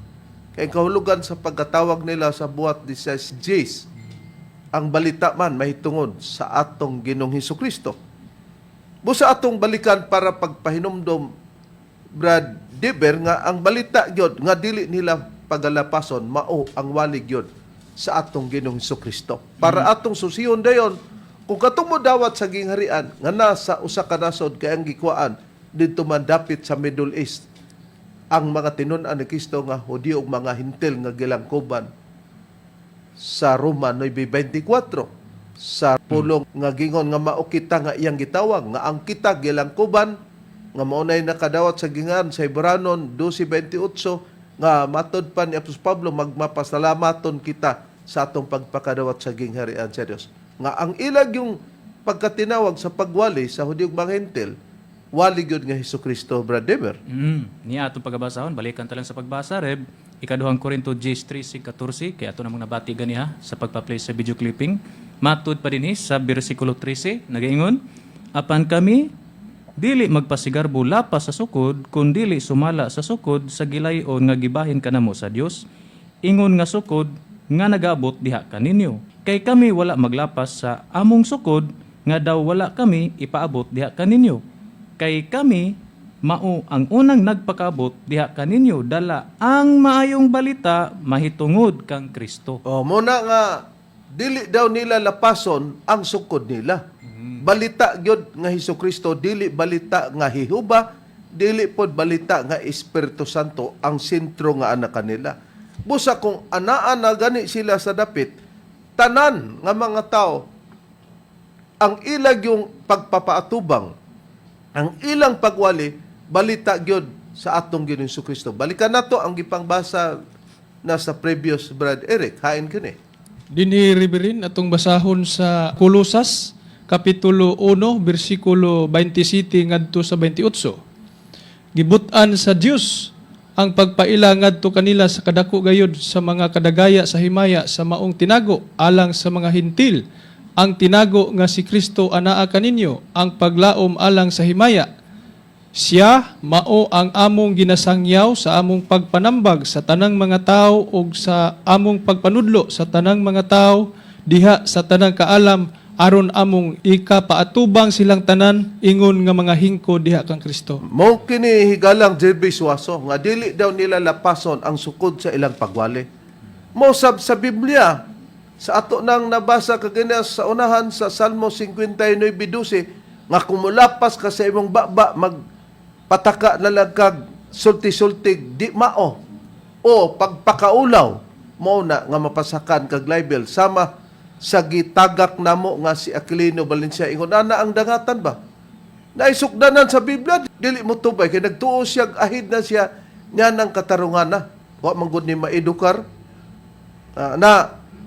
kay kahulugan sa pagkatawag nila sa buhat 16 Gs. Ang balita man mahitungod sa atong Ginoong Hesukristo. Busa atong balikan para pagpahinumdom, Brad Deber, nga ang balita gyud nga dili nila pagalapason mao ang wali gyud sa atong Ginoong Hesukristo. Para atong susiyon dayon kung katong modawat sa gingharian nga nasa usa ka nasod kay ang gikuan didto man dapit sa Middle East ang mga tinun-an ni Kristo nga Hudiyo ug mga Hintil nga gilangkuban sa Roma 9:24 sa pulong nga gingon nga mao kita nga iyang gitawag nga ang kita gilangkuban nga maunay nakadawat sa gingan sa Hebranon 12:28 nga matod pa ni Apostol Pablo magmapasalamaton kita sa atong pagpakadawat sa gingharian sa Dios. Nga ang ilag yung pagkatinawag sa pagwali sa Hudiyo ug mga Hintil, wali gyud nga Hesukristo, Brad Demer. Niya atong pagabasahon, balikan ta lang sa pagbasa reb, ikaduhang Korinto 10:13-14 kay ato namong nabati ganiha sa pagpa-play sa video clipping. Matud pa dinhi sa bersikulo 13 nagaingon, apan kami dili magpasigarbo lapas sa sukod kun dili sumala sa sukod sa gilayon nga gibahin kanamo sa Dios. Ingon nga sukod nga nagabot diha kaninyo. Kay kami wala maglapas sa among sukod nga daw wala kami ipaabot diha kaninyo. Kay kami mao ang unang nagpakabot diha kaninyo dala ang maayong balita mahitungod kang Kristo. Muna nga dili daw nila lapason ang sukod nila. Balita gyud nga Hesukristo, dili balita nga hihuba, dili pod balita nga Espiritu Santo ang sentro nga anak kanila. Busa kung anaan na gani sila sa dapit, tanan nga mga tao ang ilag yung pagpapaatubang, ang ilang pagwali, balita gyud sa atong Ginoong Hesukristo. Balikan nato ang gipangbasa na sa previous Brad Eric. Hain kini. Dinhi Riberin atong basahon sa Kolosas kapitulo 1 bersikulo 27 ngadto sa 28. Gibutan sa Dios ang pagpaila ngadto kanila sa kadako gayud sa mga kadagaya sa himaya sa maong tinago alang sa mga Hintil. Ang tinago nga si Kristo anaa kaninyo ang paglaom alang sa himaya. Siya mao ang among ginasangyaw sa among pagpanambag sa tanang mga tao ug sa among pagpanudlo sa tanang mga tao diha sa tanang kaalam aron among ikapaatubang silang tanan ingon nga mga hingko diha kang Kristo. Mo kini higalang Jerbiswaso nga dili daw nila lapason ang sukod sa ilang pagwali. Mo sab sa Biblia sa ato nang nabasa kagina sa unahan sa Salmo 59:12 nga kumulapas ka sa imong baba pataka na lagkag sulti-sultig di mao o pagpakaulaw mo na nga mapasakan kag libel sama sa gitagak namo nga si Aquilino Valencia ingon ana ang dangatan ba naisukdanan sa Biblia, dili mo tubay, kaya nagtuo siya, ahid na siya, niya ng katarungan na. Wa manggod ni maedukar.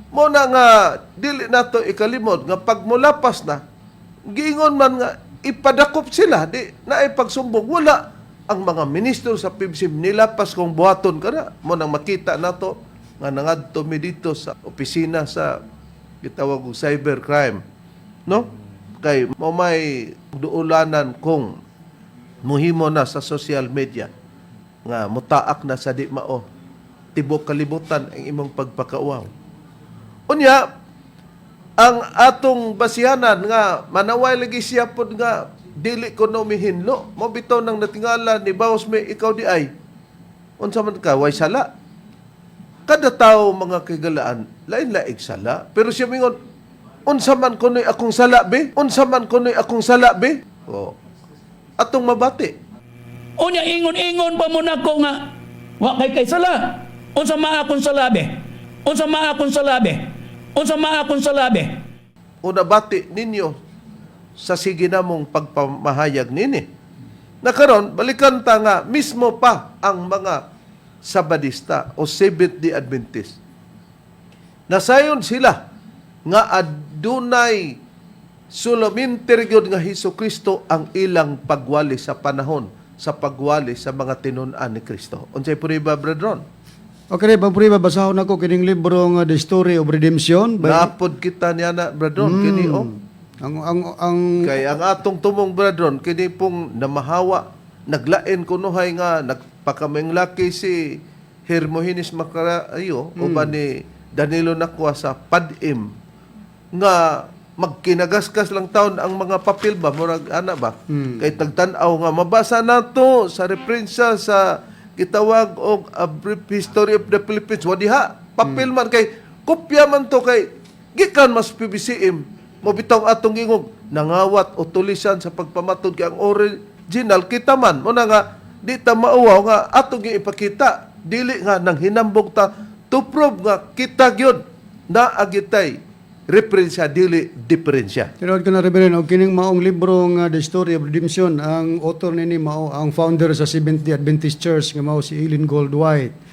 Mo na nga, dili na to ikalimod, nga pag mulapas na, giingon man nga, ipadakop sila, di na ipagsumbong, wala ang mga ministro sa PBCM nilapas kung buhaton ka na. Mo nang makita na to, nga nangadto mi dito sa opisina sa gitawag og cybercrime. No? Kay mo may duulanan kung muhimo na sa social media nga mutaak na sa di mao tibok kalibutan ang imong pagpakauaw. Unya, ang atong basihanan nga manaway lagi siya pod nga dili ko no mihinlo. Mo bitaw nang natingala ni Baos may ikaw di ay. Unsa man ka way sala? Kada tao mga kagalaan lain-laing sala. Pero siya mingon, unsa man kunoy akong sala be? Unsa man kunoy akong sala be? Oh. Atong mabati. Unya ingon-ingon pa mo nako nga wa kay sala. Unsa maa akong salabi? Unsa maa akong salabi? Unsa maa akong salabi? Una bati ninyo sa sige namong pagpamahayag nini. Nakaron balikan ta nga mismo pa ang mga Sabadista o Seventh-day Adventist. Nasayon sila nga adunay sulaminter gyud nga Hesukristo ang ilang pagwali sa panahon sa pagwali sa mga tinun-an ni Kristo. Unsay puriba, Brethren? Okay, pagpuriba, basahon ako kining libro nga The Story of Redemption. Naapod kita niya na, Brethren, kini o. Ang Kaya ang atong tumong, Brethren, kini pong namahawa, naglain kunuhay nga, nagpakameng laki si Hermogenes Macarayo, o ba ni Danilo Nakwa sa Padim, nga magkinagaskas lang taon ang mga papel ba, murag ana ba? Kay tagtanaw nga, mabasa nato sa referensya sa gitawag og A Brief History of the Philippines. Wadiha, papel man kay, kopya man to kay, gikan mas PBCM, mo bitaw atong ingog, nangawat o tulisan sa pagpamatod kay ang original, kita man, mo na nga, di ta mauwaw nga, atong ipakita, dili nga, nang hinambog ta, to prove nga, kita gyud na agitay, referensya, dili diferensya. Tinuod ko na Reverend, og kining maong libro nga The Story of Redemption, ang author nini mao ang founder sa Seventh-day Adventist Church nga mao si Ellen Goldwhite.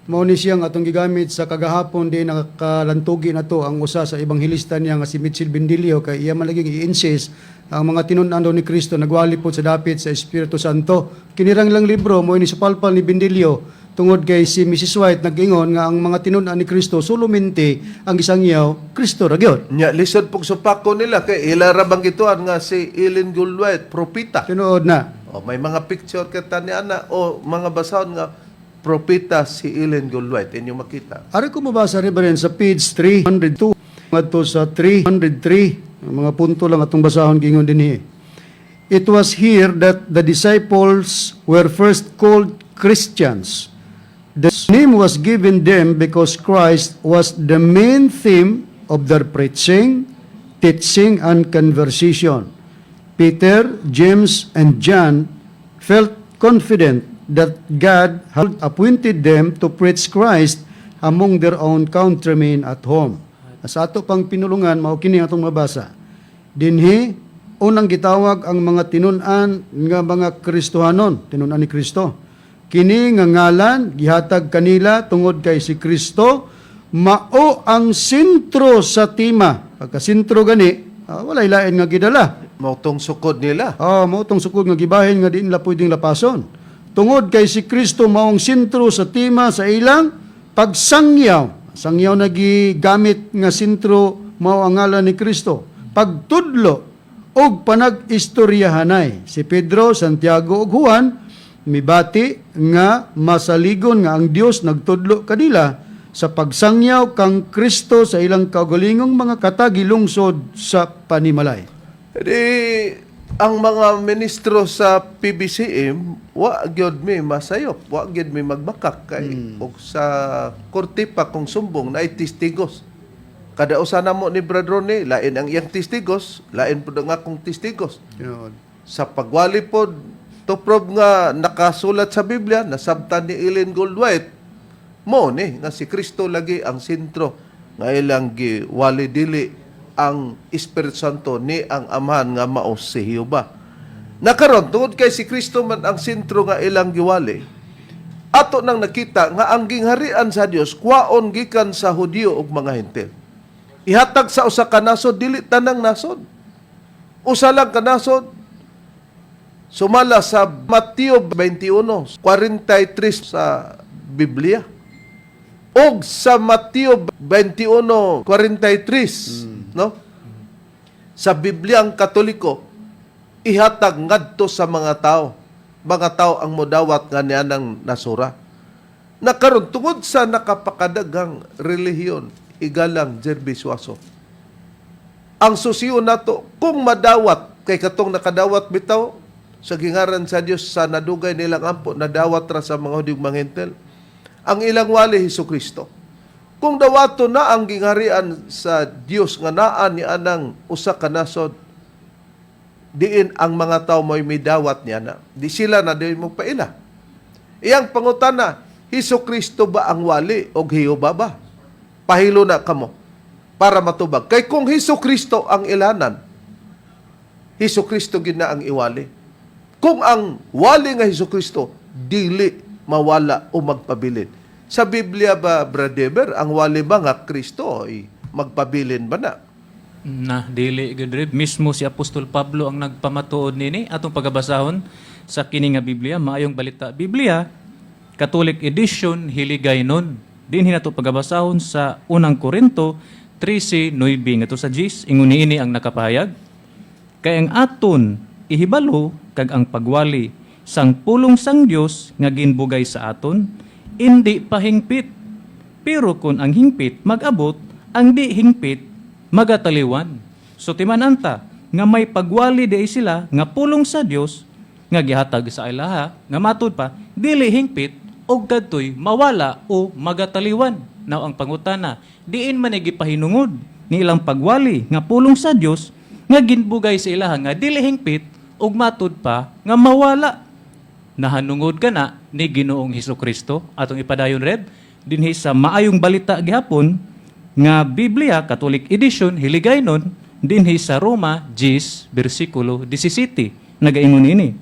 Mao ni siya nga atong gigamit sa kagahapon di nakalantugi na to ang usa sa ebanghilista niya nga si Mitchell Bendilio kay iya man lagi i-insist ang mga tinun-an daw ni Kristo nagwali po sa dapit sa Espiritu Santo. Kinirang lang libro mo ini supalpal ni Bendilio tungod kay si Mrs. White nag-ingon nga ang mga tinun-an ni Kristo suluminti ang isangyaw Kristo ra gyud. Nya, lisod pong supako nila, kay ilara bang itoan nga si Ellen Goldwhite, propita. Tinuod na. O, may mga picture kita ni Ana, o mga basahon nga, propita si Ellen Goldwhite. Inyong makita. Ari ko mabasa Reverend sa page 302 ngadto sa 303 ang mga punto lang atong basahon gingon dinhi. It was here that the disciples were first called Christians. The name was given them because Christ was the main theme of their preaching, teaching, and conversation. Peter, James, and John felt confident that God had appointed them to preach Christ among their own countrymen at home. Sa ato pang pinulungan, mao kini atong mabasa. Dinhi, unang gitawag ang mga tinun-an nga mga Kristohanon, tinun-an ni Kristo. Kini nga ngalan, gihatag kanila tungod kay si Kristo, mao ang sentro sa tima. Pagka-sentro gani, walay lain nga gidala. Mautong sukod nila. Mao tong sukod nga gibahin nga di nila pwedeng lapason. Tungod kay si Kristo maong sentro sa tima sa ilang pagsangyaw. Sangyaw na gigamit nga sentro mao ang ngalan ni Kristo. Pagtudlo og panag-istoryahanay. Si Pedro, Santiago ug Juan mibati nga masaligon nga ang Dios nagtudlo kanila sa pagsangyaw kang Kristo sa ilang kaugalingong mga katagi lungsod sa panimalay. Di, ang mga ministro sa PBCM, wa gyud mi masayop, wa gyud mi magbakak kay og sa korte pa kung sumbong na testigos. Kada usa namo ni Brother Ronnie, lain ang iyang testigos, lain pud ang akong testigos. Sa pagwali pod to prove nga nakasulat sa Biblia, nasabtan ni Ellen Goldwhite, mo ni nga si Kristo lagi ang sentro nga ilang giwali dili ang Espiritu Santo ni ang Amahan nga mao si Jehova. Nakaron tungod kay si Kristo man ang sentro nga ilang giwali. Ato nang nakita nga ang gingharian sa Dios kwaon gikan sa Hudyo ug mga Hentil. Ihatag sa usa ka nasod dili tanang nasod. Usa lang ka nasod. Sumala sa Mateo 21:43 sa Biblia. Og sa Mateo 21:43, no? Sa Biblia ang Katoliko ihatag ngadto sa mga tao. Mga tao ang modawat nga nianang nasura. Nakaron tungod sa nakapakadagang relihiyon, igalang Jerby Suaso. Ang susiyo nato kung madawat kay katong nakadawat bitaw sa gingaran sa Dios sa nadugay nilang ampo nadawat ra sa mga Hudyong mga Hentil. Ang ilang wali Hesukristo. Kung dawato na ang gingharian sa Dios nga naa ni anang usa ka nasod, diin ang mga tao mo'y midawat niya na. Di sila na din mo paila. Iyang pangutana, Hesukristo ba ang wali o Hiyuba ba? Pahilo na kamo para matubag. Kay kung Hesukristo ang ilanan, Hesukristo gina ang iwali. Kung ang wali nga Hesukristo, dili mawala o magpabilin. Sa Biblia ba, Brother, ang wali ba nga Kristo ay magpabilin ba na? Na dili gud rib mismo si Apostol Pablo ang nagpamatuod nini atong pagabasahon sa kini nga Biblia, maayong balita Biblia, Catholic edition Hiligaynon. Dinhi nato pagabasahon sa unang Korinto 13:9 ngadto sa 10 ingon niini ang nakapahayag. Kay ang aton ihibalo kag ang pagwali sang pulong sang Dios nga ginbugay sa aton indi pa hingpit. Pero kun ang hingpit mag-abot, ang di hingpit magataliwan. So timananta nga may pagwali di sila nga pulong sa Dios nga gihatag sa ilaha nga matud pa dili hingpit og kadtoy mawala o magataliwan. Now ang pangutana, diin man gipahinungod ni ilang pagwali nga pulong sa Dios nga ginbugay sa ilaha nga dili hingpit og matud pa nga mawala. Nahanungod ka na ni Ginoong Hesukristo atong ipadayon red dinhi sa maayong balita gihapon nga Biblia, Catholic edition, Hiligaynon, dinhi sa Roma 10, versikulo 17, nagaingon ini.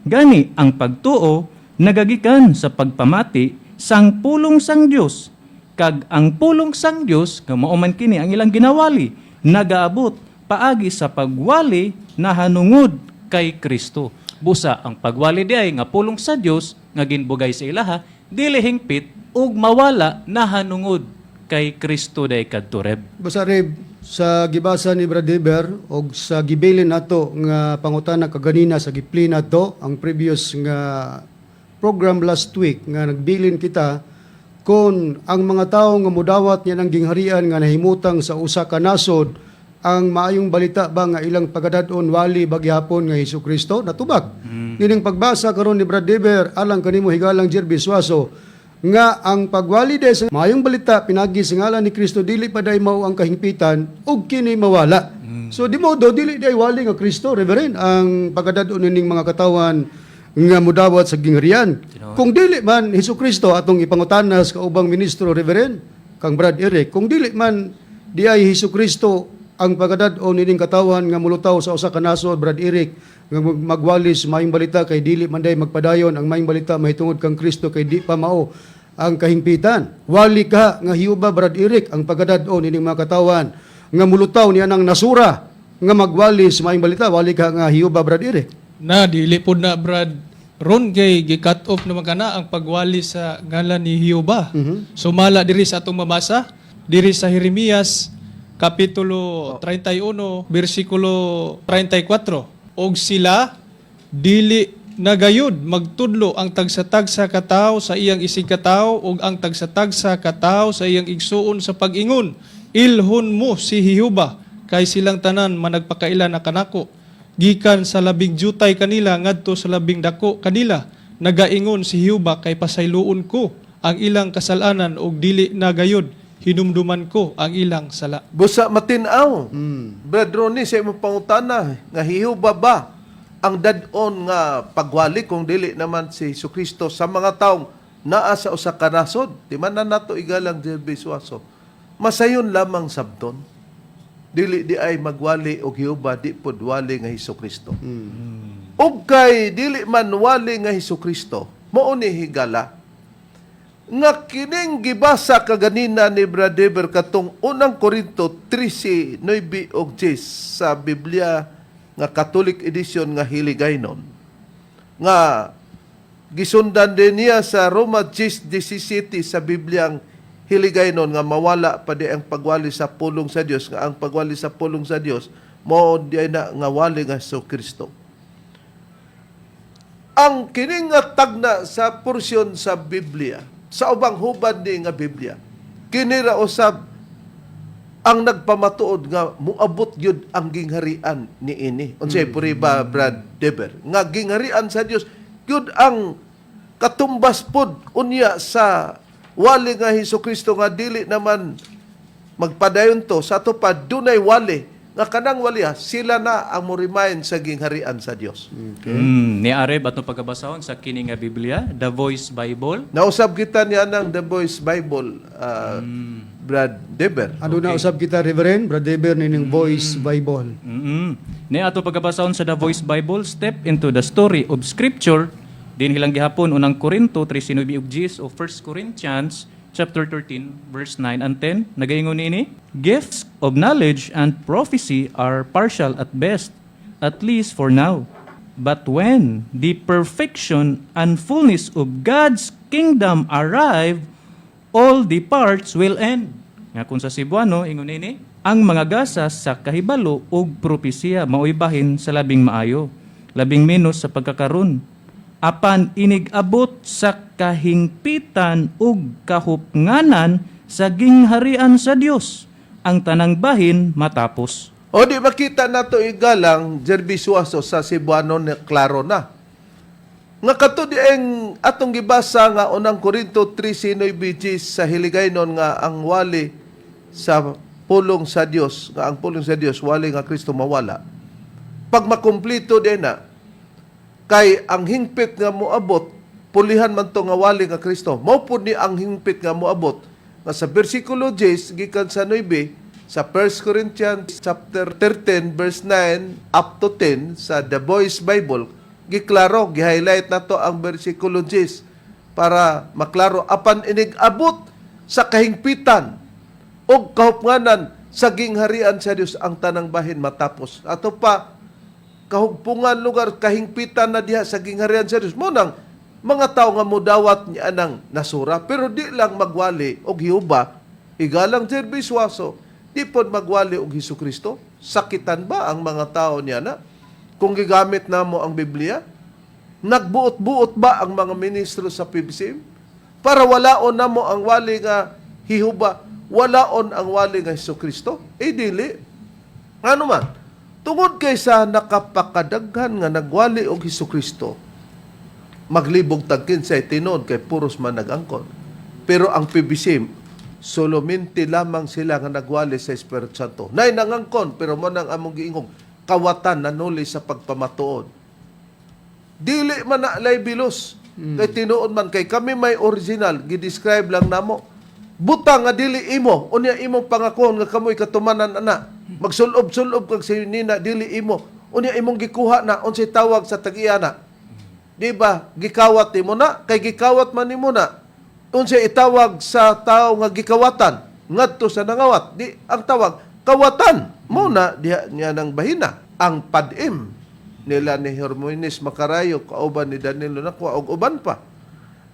Gani, ang pagtuo, nagagikan sa pagpamati, sang pulong sang Dios kag ang pulong sang Dios, nga mauman kini ang ilang ginawali, nagaabot, paagi sa pagwali, na hanungod kay Kristo. Busa, ang pagwali di ay nga pulong sa Dios, nga ginbugay sa ilaha, dili hingpit, ug mawala, na hanungod kay Kristo day kadto reb. Basta rib sa gibasa ni Brother og sa gibilin nato nga pangutana kaganina sa gipli nato ang previous nga program last week nga nagbilin kita kung ang mga tawo nga mudawat niya ng gingharian nga nahimutang sa usa ka nasod ang maayong balita ba nga ilang pagadadon wali bagyapon nga Hesukristo natubag. Nining pagbasa karon ni Brother alang kanimo higalang Jerby Suaso nga ang pagwali day sa maayong balita pinagi sa ngalan ni Kristo dili pa day mao ang kahingpitan ug kini mawala. So di modo dili day wali nga Kristo reverend ang pagadadon ning mga katawan nga mudawat sa gingharian. Kung dili man Hesukristo atong ipangutana sa kaubang ministro reverend kang Brad Eric, kung dili man di ay Hesukristo ang pagadadon ning katawan nga mulutaw sa usa ka nasod Brad Eric nga magwalis maayong balita kay dili man day magpadayon ang maayong balita mahitungod kang Kristo kay di pa mao ang kahingpitan. Wali ka nga hiuba Brad Eric ang pagadadon ining mga katawan nga mulutaw niya nang nasura nga magwalis maayong balita wali ka nga hiuba Brad Eric. Na dili pod na Brad ron kay gi-cut off naman kana ang pagwali sa ngalan ni Hiyuba. Sumala diri sa atong mabasa diri sa Jeremias kapitulo 31 bersikulo 34. Og sila dili nagayud magtudlo ang tagsa-tagsa katao sa iyang isig katao ug ang tagsa-tagsa katao sa iyang igsuon sa pag-ingon. Ilhon mo si Hiyuba kay silang tanan managpakailan na kanako. Gikan sa labing jutay kanila ngadto sa labing dako kanila. Nagaingon si Hiyuba kay pasayloon ko ang ilang kasalanan ug dili nagayud hinumduman ko ang ilang sala. Busa matinaw. Brad Ronnie, sa imong pangutana, nga hiuba ba ang dadon nga pagwali kung dili naman si Hesukristo sa mga taong naa sa usa ka nasod? Di man na nato igalang Jerby Suaso. Masayon lamang sabton. Dili di ay magwali og hiuba, di pod wali nga Hesukristo. ug kay dili man wali nga Hesukristo, mao ni higala nga kining gibasa kaganina ni Brad Deber katong unang Korinto 13, 9 ug 10 sa Biblia nga Catholic edition nga Hiligaynon, nga gisundan din niya sa Roma 10:17 sa Bibliang Hiligaynon nga mawala pa di ang pagwali sa pulong sa Dios, nga ang pagwali sa pulong sa Dios mao di na nga wali nga Kristo. Ang kining nga tagna sa porsyon sa Biblia, sa ubang hubad ni nga Biblia, kini ra usab ang nagpamatuod nga muabot yun ang gingharian ni ini. Unsay puri ba, Brad Deber? Nga gingharian sa Dios yun ang katumbas pod unya sa wali nga Hesukristo nga dili naman magpadayon to sa tupad dunay wali nga kanang waliha sila na ang mo-remind sa gingharian sa Dios. Ni Areb ato pagkabasahon sa kini nga Biblia, The Voice Bible. Nausab kita niya ng The Voice Bible, Brad Deber. Ano na usab kita, Reverend? Brad Deber, nining Voice Bible. Ni ato pagkabasahon sa The Voice Bible, Step into the Story of Scripture, din hilang gihapon unang Korinto 3:9 ug 10 o 1 Corinthians chapter 13 verse 9 and 10 nagaingon ini, gifts of knowledge and prophecy are partial at best, at least for now. But when the perfection and fullness of God's kingdom arrive, all the parts will end. Nga kung sa Cebuano ingon ini, ang mga gasas sa kahibalo ug propesya mao'y bahin sa labing maayo, labing menos sa pagkakaron. Apan inigabot sa kahingpitan ug kahupnganan sa gingharian sa Dios, ang tanang bahin matapos. O di makita nato igalang Jerby Suaso sa Cebuano na klaro na. Nga kato di ang atong gibasa nga unang Korinto 13:9 sa Hiligaynon nga ang wali sa pulong sa Dios, nga ang pulong sa Dios wali nga Kristo mawala. Pag makumplito din na kay ang hingpit nga moabot, pulihan man to nga wali nga Kristo. Mao pud ni ang hingpit nga moabot nga sa bersikulo 10 gikan sa 9 sa 1 Corinthians chapter 13 verse 9 up to 10 sa The Voice Bible, giklaro, gi-highlight na to ang bersikulo 10 para maklaro apan inigabot sa kahingpitan o kahupnganan sa gingharian sa Dios ang tanang bahin matapos. Ato pa kahugpungan lugar, kahingpitan na diha sa gingharian sa Dios. Mo nang mga tao nga mudawat niya ng nasura, pero di lang magwali og hiuba, igalang Jerby Suaso, di pod magwali og Hesukristo. Sakitan ba ang mga tao niya na? Kung gigamit na mo ang Biblia, nagbuot-buot ba ang mga ministro sa PBCM? Para walaon na mo ang wali nga hiuba, walaon ang wali nga Hesukristo? Dili. Ano man? Tungod kay sa nakapakadaghan nga nagwali og Hesukristo, maglibog tagkin sa tinud kay puros man nagangkon. Pero ang PBC, solominti lamang sila nga nagwali sa Espiritu Santo. Nay nangangkon, pero mo nang among giingong kawatan nanuli sa pagpamatuod. Dili man na lay bilos. Kay tinuod man kay kami may original, gidescribe lang namo. Butang nga dili imo, unya imong pangakon nga kamoy katumanan ana. Magsulob-sulob kag sinina dili imo. Unya imong gikuha na unsay tawag sa tag-iyana. Di ba? Gikawat nimo na, kay gikawat man nimo na. Unsay itawag sa tao nga gikawatan ngadto sa nangawat. Di ang tawag kawatan. Muna diha niya nang bahina. Ang padim nila ni Hermoines Macarayo kauban ni Danilo Nakwa og uban pa.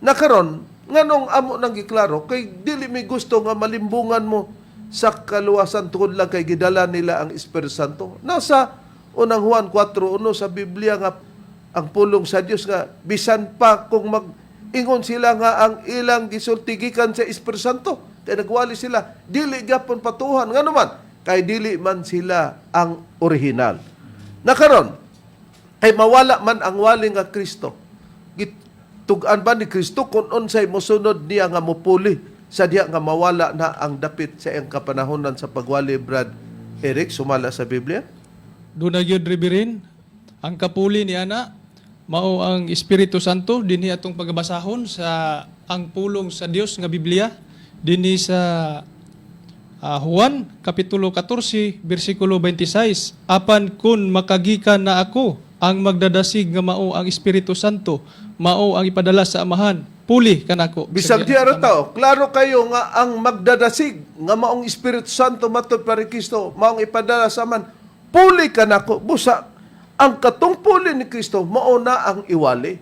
Nakaron nganong amo nang giklaro kay dili mi gusto nga malimbungan mo sa kaluwasan tungod lang kay gidala nila ang Espiritu Santo. Nasa unang Juan 4:1 sa Biblia nga ang pulong sa Dios nga bisan pa kung mag-ingon sila nga ang ilang gisultigikan sa Espiritu Santo, kay nagwali sila, dili gyapon patuhan ngano man kay dili man sila ang original. Nakaron kay mawala man ang wali nga Kristo. Tugan ba ni Kristo kung unsay mosunod niya nga mupuli sa diha nga mawala na ang dapit sa iyang kapanahonan sa pagwali, Brad Eric, sumala sa Biblia? Doon na yun, Reverend, ang kapuli ni Ana, mao ang Espiritu Santo, dinhi atong pagbasahon sa ang pulong sa Dios nga Biblia, dinhi sa Juan, Kapitulo 14, versikulo 26, apan kun makagikan na ako, ang magdadasig nga mao ang Espiritu Santo, mao ang ipadala sa amahan. Puli kanako. Bisag di ara tao, klaro kayo nga ang magdadasig nga maong Espiritu Santo matod para Kristo, maong ipadala sa man. Puli ka nako. Busa ang katong puli ni Kristo mao na ang iwali.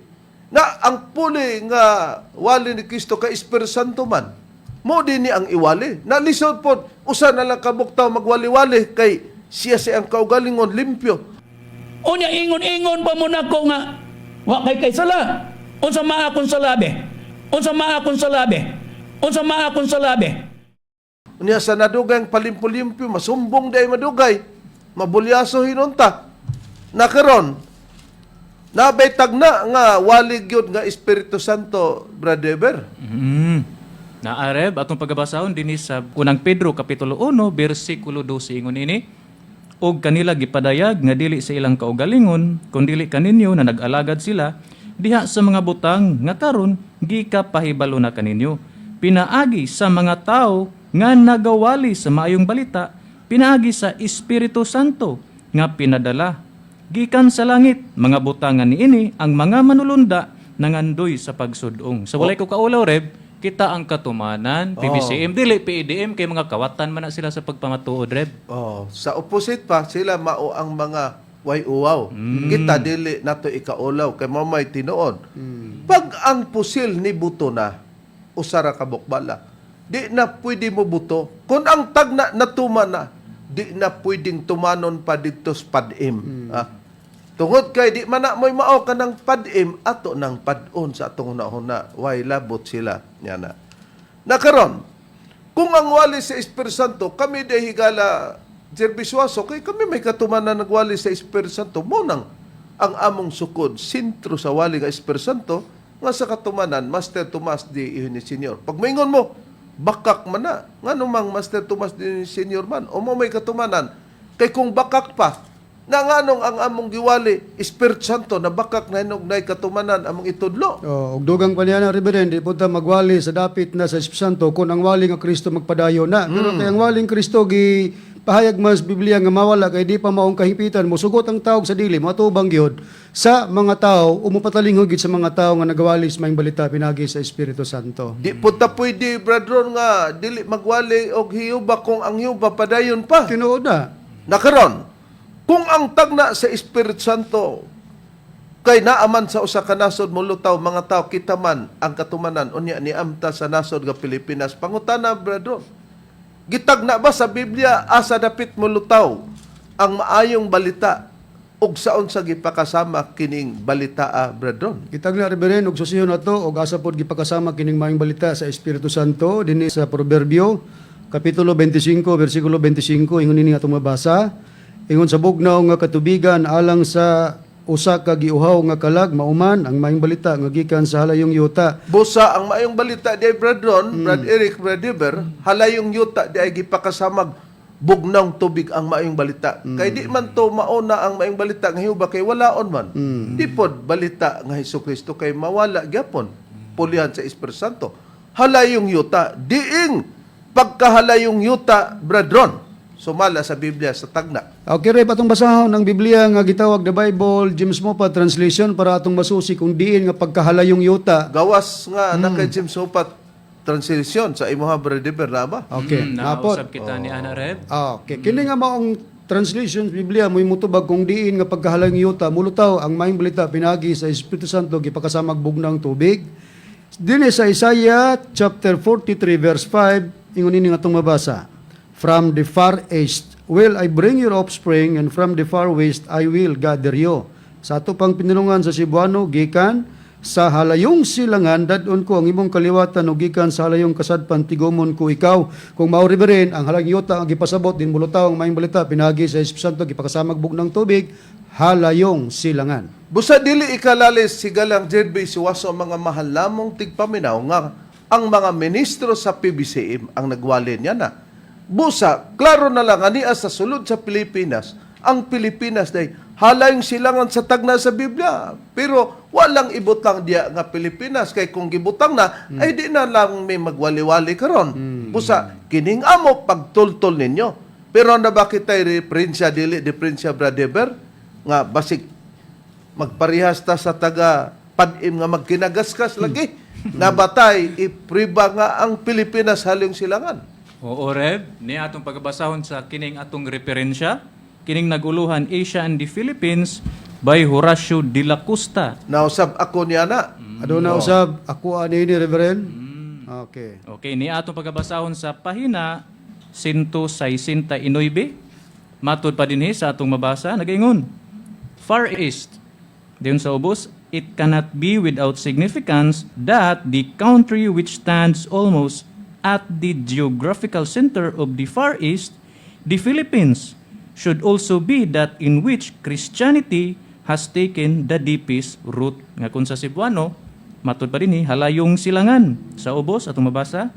Nga ang puli nga wali ni Kristo kay Espiritu Santo man. Mo din ni ang iwali. Nalisod pod usa na lang kabuktaw magwali-wali kay siya ang kaugalingon limpyo. Unya ingon-ingon pa mo nako nga wa kay sala. Unsa maa akong salabi? Unsa maa akong salabi? Unsa maa akong salabi? Unya sa nadugay ang palimpo-limpyo, masumbong day madugay, mabulyaso hinunta. Nakaron, nabay tagna nga walig yun nga Espiritu Santo, Brother Eber. Naareb atong pagbabasahon dinhi sa unang Pedro kapitulo 1 bersikulo 12 ingon ini, og kanila gipadayag nga dili sa ilang kaugalingon kundi kaninyo na nag-alagad sila diha sa mga butang nga karon gikapahibalo na kaninyo. Pinaagi sa mga tao nga nagawali sa maayong balita, pinaagi sa Espiritu Santo nga pinadala gikan sa langit. Mga butang nga niini ang mga manulunda nangandoy sa pagsudong. Sa walay ko kaulaw, Reb, kita ang katumanan, PBCM, dili PDM, kay mga kawatan man na sila sa pagpamatuod, Reb. Oh, sa opposite pa, sila mao ang mga way uwaw. Kita dili nato ikaulaw kay mamay tinuod. Pag ang pusil ni buto na usara ka bukbala, di na pwede mo buto. Kung ang tagna natuma na, di na pwedeng tumanon pa dito sa padim. Tungod kay di man na mo'y mao ka ng padim, ato ng padon sa atong una-una. Way labot sila. Yan na. Nakaron, kung ang wali sa Espiritu Santo, kami day higala Jerbiswaso, kay kami may katumanan nagwali sa Espiritu Santo. Munang ang among sukod, sintro sa wali nga Espiritu Santo, nga sa katumanan, Master Tomas de ni Senyor. Pag maingon mo, bakak man na. Nga numang Master Tomas de Senyor man, o mo may katumanan. Kay kung bakak pa, nga nganong ang among giwali, Espiritu Santo, na bakak na hinog na katumanan among itudlo. Og dugang pa niya na, Reverend, di po ta magwali sa dapit na sa Espiritu Santo kung ang wali nga Kristo magpadayo na. Pero kay ang waling Kristo gi pahayag mas Biblia nga mawala kay di pa maong kahipitan, musugot ang tawag sa dili, matubang gyud sa mga tao, umupatalinghog gyud sa mga tao nga nagawali sa maayong balita pinagi sa Espiritu Santo. Di po ta pwede, brethren, nga dili magwali og hiyuba kung ang hiyuba padayon pa. Tinuod na. Nakaron, kung ang tagna sa Espiritu Santo kay naaman sa usa ka nasod mulutaw mga tao kita man ang katumanan unya ni amta sa nasod nga Pilipinas, pangutana, brethren, gitagna ba sa Biblia asa dapit mulutaw ang maayong balita ug saon sa gipakasama kining balita, brethren? Kitagna, Reverend, og susiyon na to, og asa pod gipakasama kining maayong balita sa Espiritu Santo dinhi sa Proverbio kapitulo 25 bersikulo 25 ingon ini atong mabasa. Ingon sa bugnaw nga katubigan alang sa usa ka giuhaw nga kalag mauman ang maayong balita nga gikan sa halayong yuta. Busa ang maayong balita di ay, brethren, Brad Eric, Brad Eber, halayong yuta di ay gipakasamag bugnang tubig ang maayong balita. Kay di man to mauna ang maayong balita nga hiuba kay walaon man. Di pod balita nga Hesukristo kay mawala gyapon. Pulihan sa Espiritu Santo. Halayong yuta, diing pagkahalayong yuta, brethren, sumala sa Biblia sa tagna. Okay, Rep, atong basahon ang Biblia nga gitawag the Bible, James Moffat Translation para atong masusi kung diin nga pagkahalayong yuta. Gawas nga na kay James Moffat Translation sa imuha, Brad Eber, na ba? Okay, napot. Nausap kita ni Ana, Reb. Okay, kini nga maong translation sa Biblia mo'y mutubag kung diin nga pagkahalayong yuta mulutaw ang maayong balita pinagi sa Espiritu Santo gipakasamag bugnang tubig. Dinhi sa Isaiah chapter 43 verse 5 ingon ini nga atong mabasa. From the far east will I bring your offspring, and from the far west I will gather you. Sa ato pang pinulungan sa Cebuano, gikan sa halayong silangan, dadon ko ang imong kaliwatan, o gikan sa halayong kasadpan, tigomon ko ikaw. Kung mao, Reverend, ang halayong yuta ang gipasabot, din mulutaw ang maayong balita, pinagi sa Espiritu Santo, gipakasamag bugnang tubig, halayong silangan. Busa dili ikalalis sigalang Jerby Siwaso ang mga mahal lamong tigpaminaw nga ang mga ministro sa PBCM ang nagwali niya na. Busa, klaro na lang, ania sa sulod sa Pilipinas, ang Pilipinas day halayong silangan sa tagna sa Biblia. Pero walang ibutang diya nga Pilipinas. Kay kung gibutang na, ay di na lang may magwali-wali karon. Busa, kining amo pagtultol ninyo. Pero na bakit tayo referensya dili, diferensya, Brad Eber, nga basig magparihas ta sa taga padim nga magkinagaskas lagi. Nabatay ipriba nga ang Pilipinas haling silangan. Oo, Rev. Ni atong pagbasahon sa kining atong referensya, kining naguluhan Asia and the Philippines by Horacio de la Costa. Nausab ako niya na. Aduna usab ako ani ni Reverend. Okay. Okay, ni atong pagbasahon sa pahina 169. Matod pa dinhi sa atong mabasa, nagaingon. Far East. Diyon sa ubos, it cannot be without significance that the country which stands almost at the geographical center of the Far East, the Philippines, should also be that in which Christianity has taken the deepest root. Nga kung sa Cebuano, matod pa rin halayong silangan. Sa ubos, atong mabasa,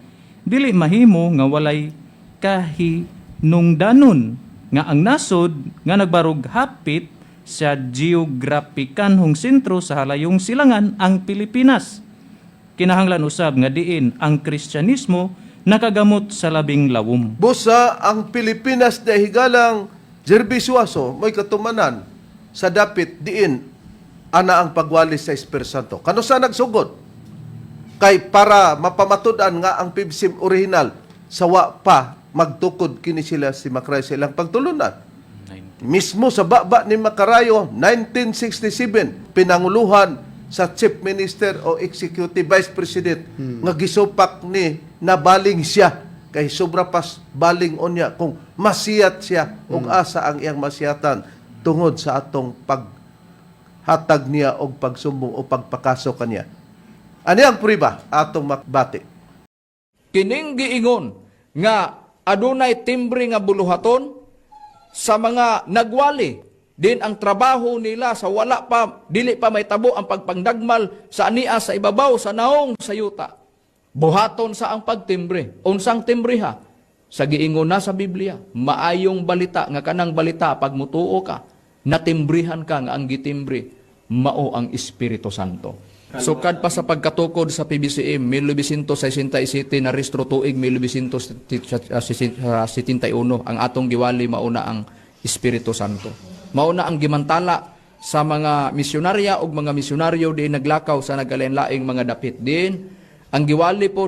dili mahimo nga walay kahinungdanon nga ang nasod nga nagbarog hapit sa geograpikanhong sentro sa halayong silangan ang Pilipinas. Kinahanglan usab nga diin ang Kristyanismo nakagamot sa labing lawom. Busa ang Pilipinas na higalang Jerbisuaso, may katumanan sa dapit diin ana ang pagwalis sa Espiritu Santo. Kano sa nagsugod? Kay para mapamatudan nga ang PBCM original sawa pa magtukod kini sila si Macrayo sa ilang pagtulunan. Mismo sa baba ni Macarayo, 1967, pinanguluhan sa Chief Minister o Executive Vice President nga gisupak ni nabaling siya kay sobra pas baling unya kung masiyat siya ug asa ang iyang masiyatan tungod sa atong paghatag niya og pagsumbong o pagpakaso kaniya. Ani ang priba atong makbati. Kining giingon nga adunay timbre nga buluhaton sa mga nagwali din ang trabaho nila sa wala pa, dili pa may tabo ang pagpangdagmal sa ania sa ibabaw sa naong sayuta. Buhaton sa ang pagtimbre. Unsang timbre ha? Sa giingon na sa Biblia, maayong balita, nga kanang balita, pag mutuo ka, natimbrihan ka nga ang gitimbre, mao ang Espiritu Santo. Sukad pa sa pagkatukod sa PBCM, 1967 na restro tuig 1971, ang atong giwali mauna ang Espiritu Santo. Mauna ang gimantala sa mga misyonarya o mga misyonaryo di naglakaw sa nagalain-laing mga dapit din. Ang giwali po,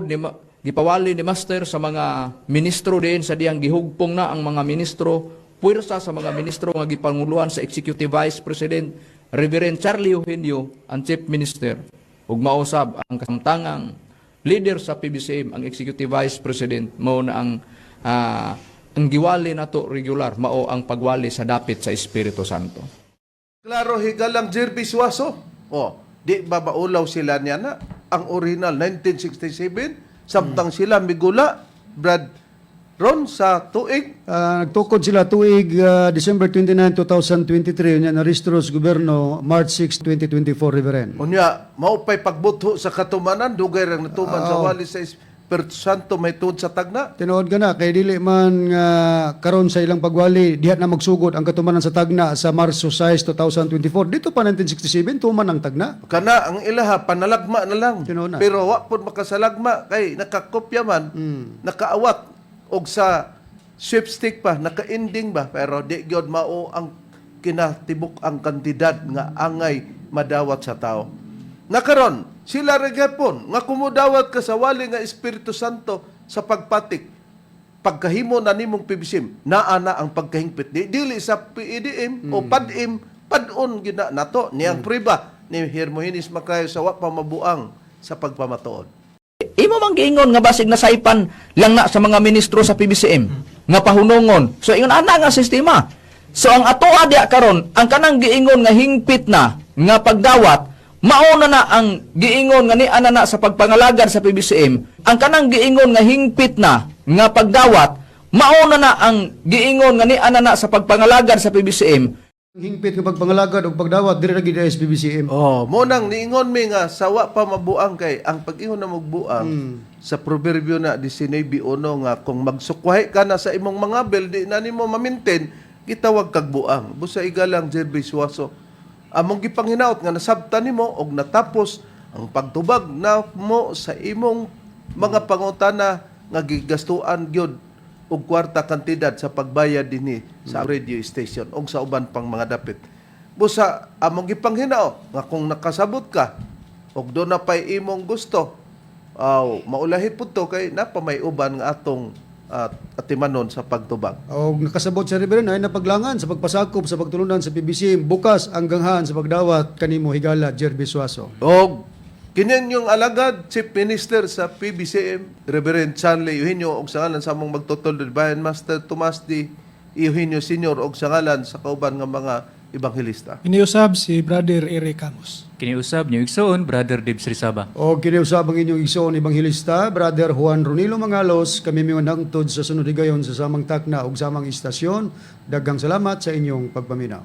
gipawali ni Master sa mga ministro din sa diyang gihugpong na ang mga ministro, puwersa sa mga ministro nga gipanguluhan sa Executive Vice President Reverend Charlie Eugenio, ang Chief Minister, ug mausab ang kasamtangang leader sa PBCM, ang Executive Vice President, mao na ang giwali nato regular, mao ang pagwali sa dapit sa Espiritu Santo. Klaro higalang Jerbisuaso. O, di ba maulaw sila niya na? Ang original 1967, samtang sila migula, Brad Ron, sa tuig. Nagtukod sila tuig December 29, 2023, unya na restros gobyerno March 6, 2024, Reverend. Unya, maupay pagbutho sa katumanan, dugay rang natuman sa wali sa Espiritu Santo, may tuod sa tagna. Tinuod ka na, kay dili man karon sa ilang pagwali, dihat na magsugod ang katumanan sa tagna sa Marso 6, 2024. Dito pa 1967, tuman ang tagna. Kana ang ilaha, panalagma na lang. Tinuod na. Pero wa po makasalagma, kay nakakopya man, nakaawat, og sa sweepstick pa, naka-ending ba, pero di gyud mao ang kinatibuk ang kantidad nga angay madawat sa tao. Nakaron, sila regapon nga kumudawat ka sa wali nga Espiritu Santo sa pagpatik. Pagkahimo na nimong PBCM, naana ang pagkahingpit. Dili sa PEDM o PADM, padon gina nato niyang priba ni Hermogenes Macrayo sa wa pa mabuang sa pagpamatuod. Imo mang giingon nga basig na saipan lang na sa mga ministro sa PBCM nga pahunungon. So ingon ana nga sistema. So ang atoa diha karon, ang kanang giingon nga hingpit na nga pagdawat, mauna na ang giingon nga ni ana sa pagpangalagad sa PBCM. Ang kanang giingon nga hingpit na nga pagdawat, mauna na ang giingon nga ni ana sa pagpangalagad sa PBCM. Hingpit nga pagpangalagad o pagdawat, diri lagi sa PBCM. Oh, mo nang niingon mi nga sawa pa mabuang kay ang pag-ingon na magbuang sa proverbio na 19:1 nga kung magsukwahi ka na sa imong mga bel di na nimo ma-maintain gitawag kag buang. Busa igalang Jerbisuaso. Among gipanghinaot nga nasabtan nimo og natapos ang pagtubag na mo sa imong mga pangutana nga gigastuan gyud og kwarta kantidad sa pagbayad dinhi sa radio station o sa uban pang mga dapit. Busa among gipanghinao nga kung nakasabot ka ug do na pay imong gusto, maulahi pud to kay napamay uban nga atong atimanon sa pagtubag. O nakasabot sa Reverend ay napaglangan sa pagpasakop sa pagtulunan sa PBC bukas ang ganghan sa pagdawat kanimo higala Jerby Suaso. Og kinin yung alagad Chief Minister sa PBCM, Reverend Chanley Eugenio, og sa ngalan sa among magtutol Bayan Master Tomas D. Eugenio Sr. og sa ngalan sa kauban nga mga ebanghelista. Kiniusab si Brother Eric Camos. Kiniusab niyo igsoon, Brother Dibs Rizaba. O kiniusab ang inyong igsoon ebanghilista, Brother Juan Ronilo Mangalos, kami mga nangtod sa sunod higayon sa samang takna ug samang istasyon. Daghang salamat sa inyong pagpaminaw.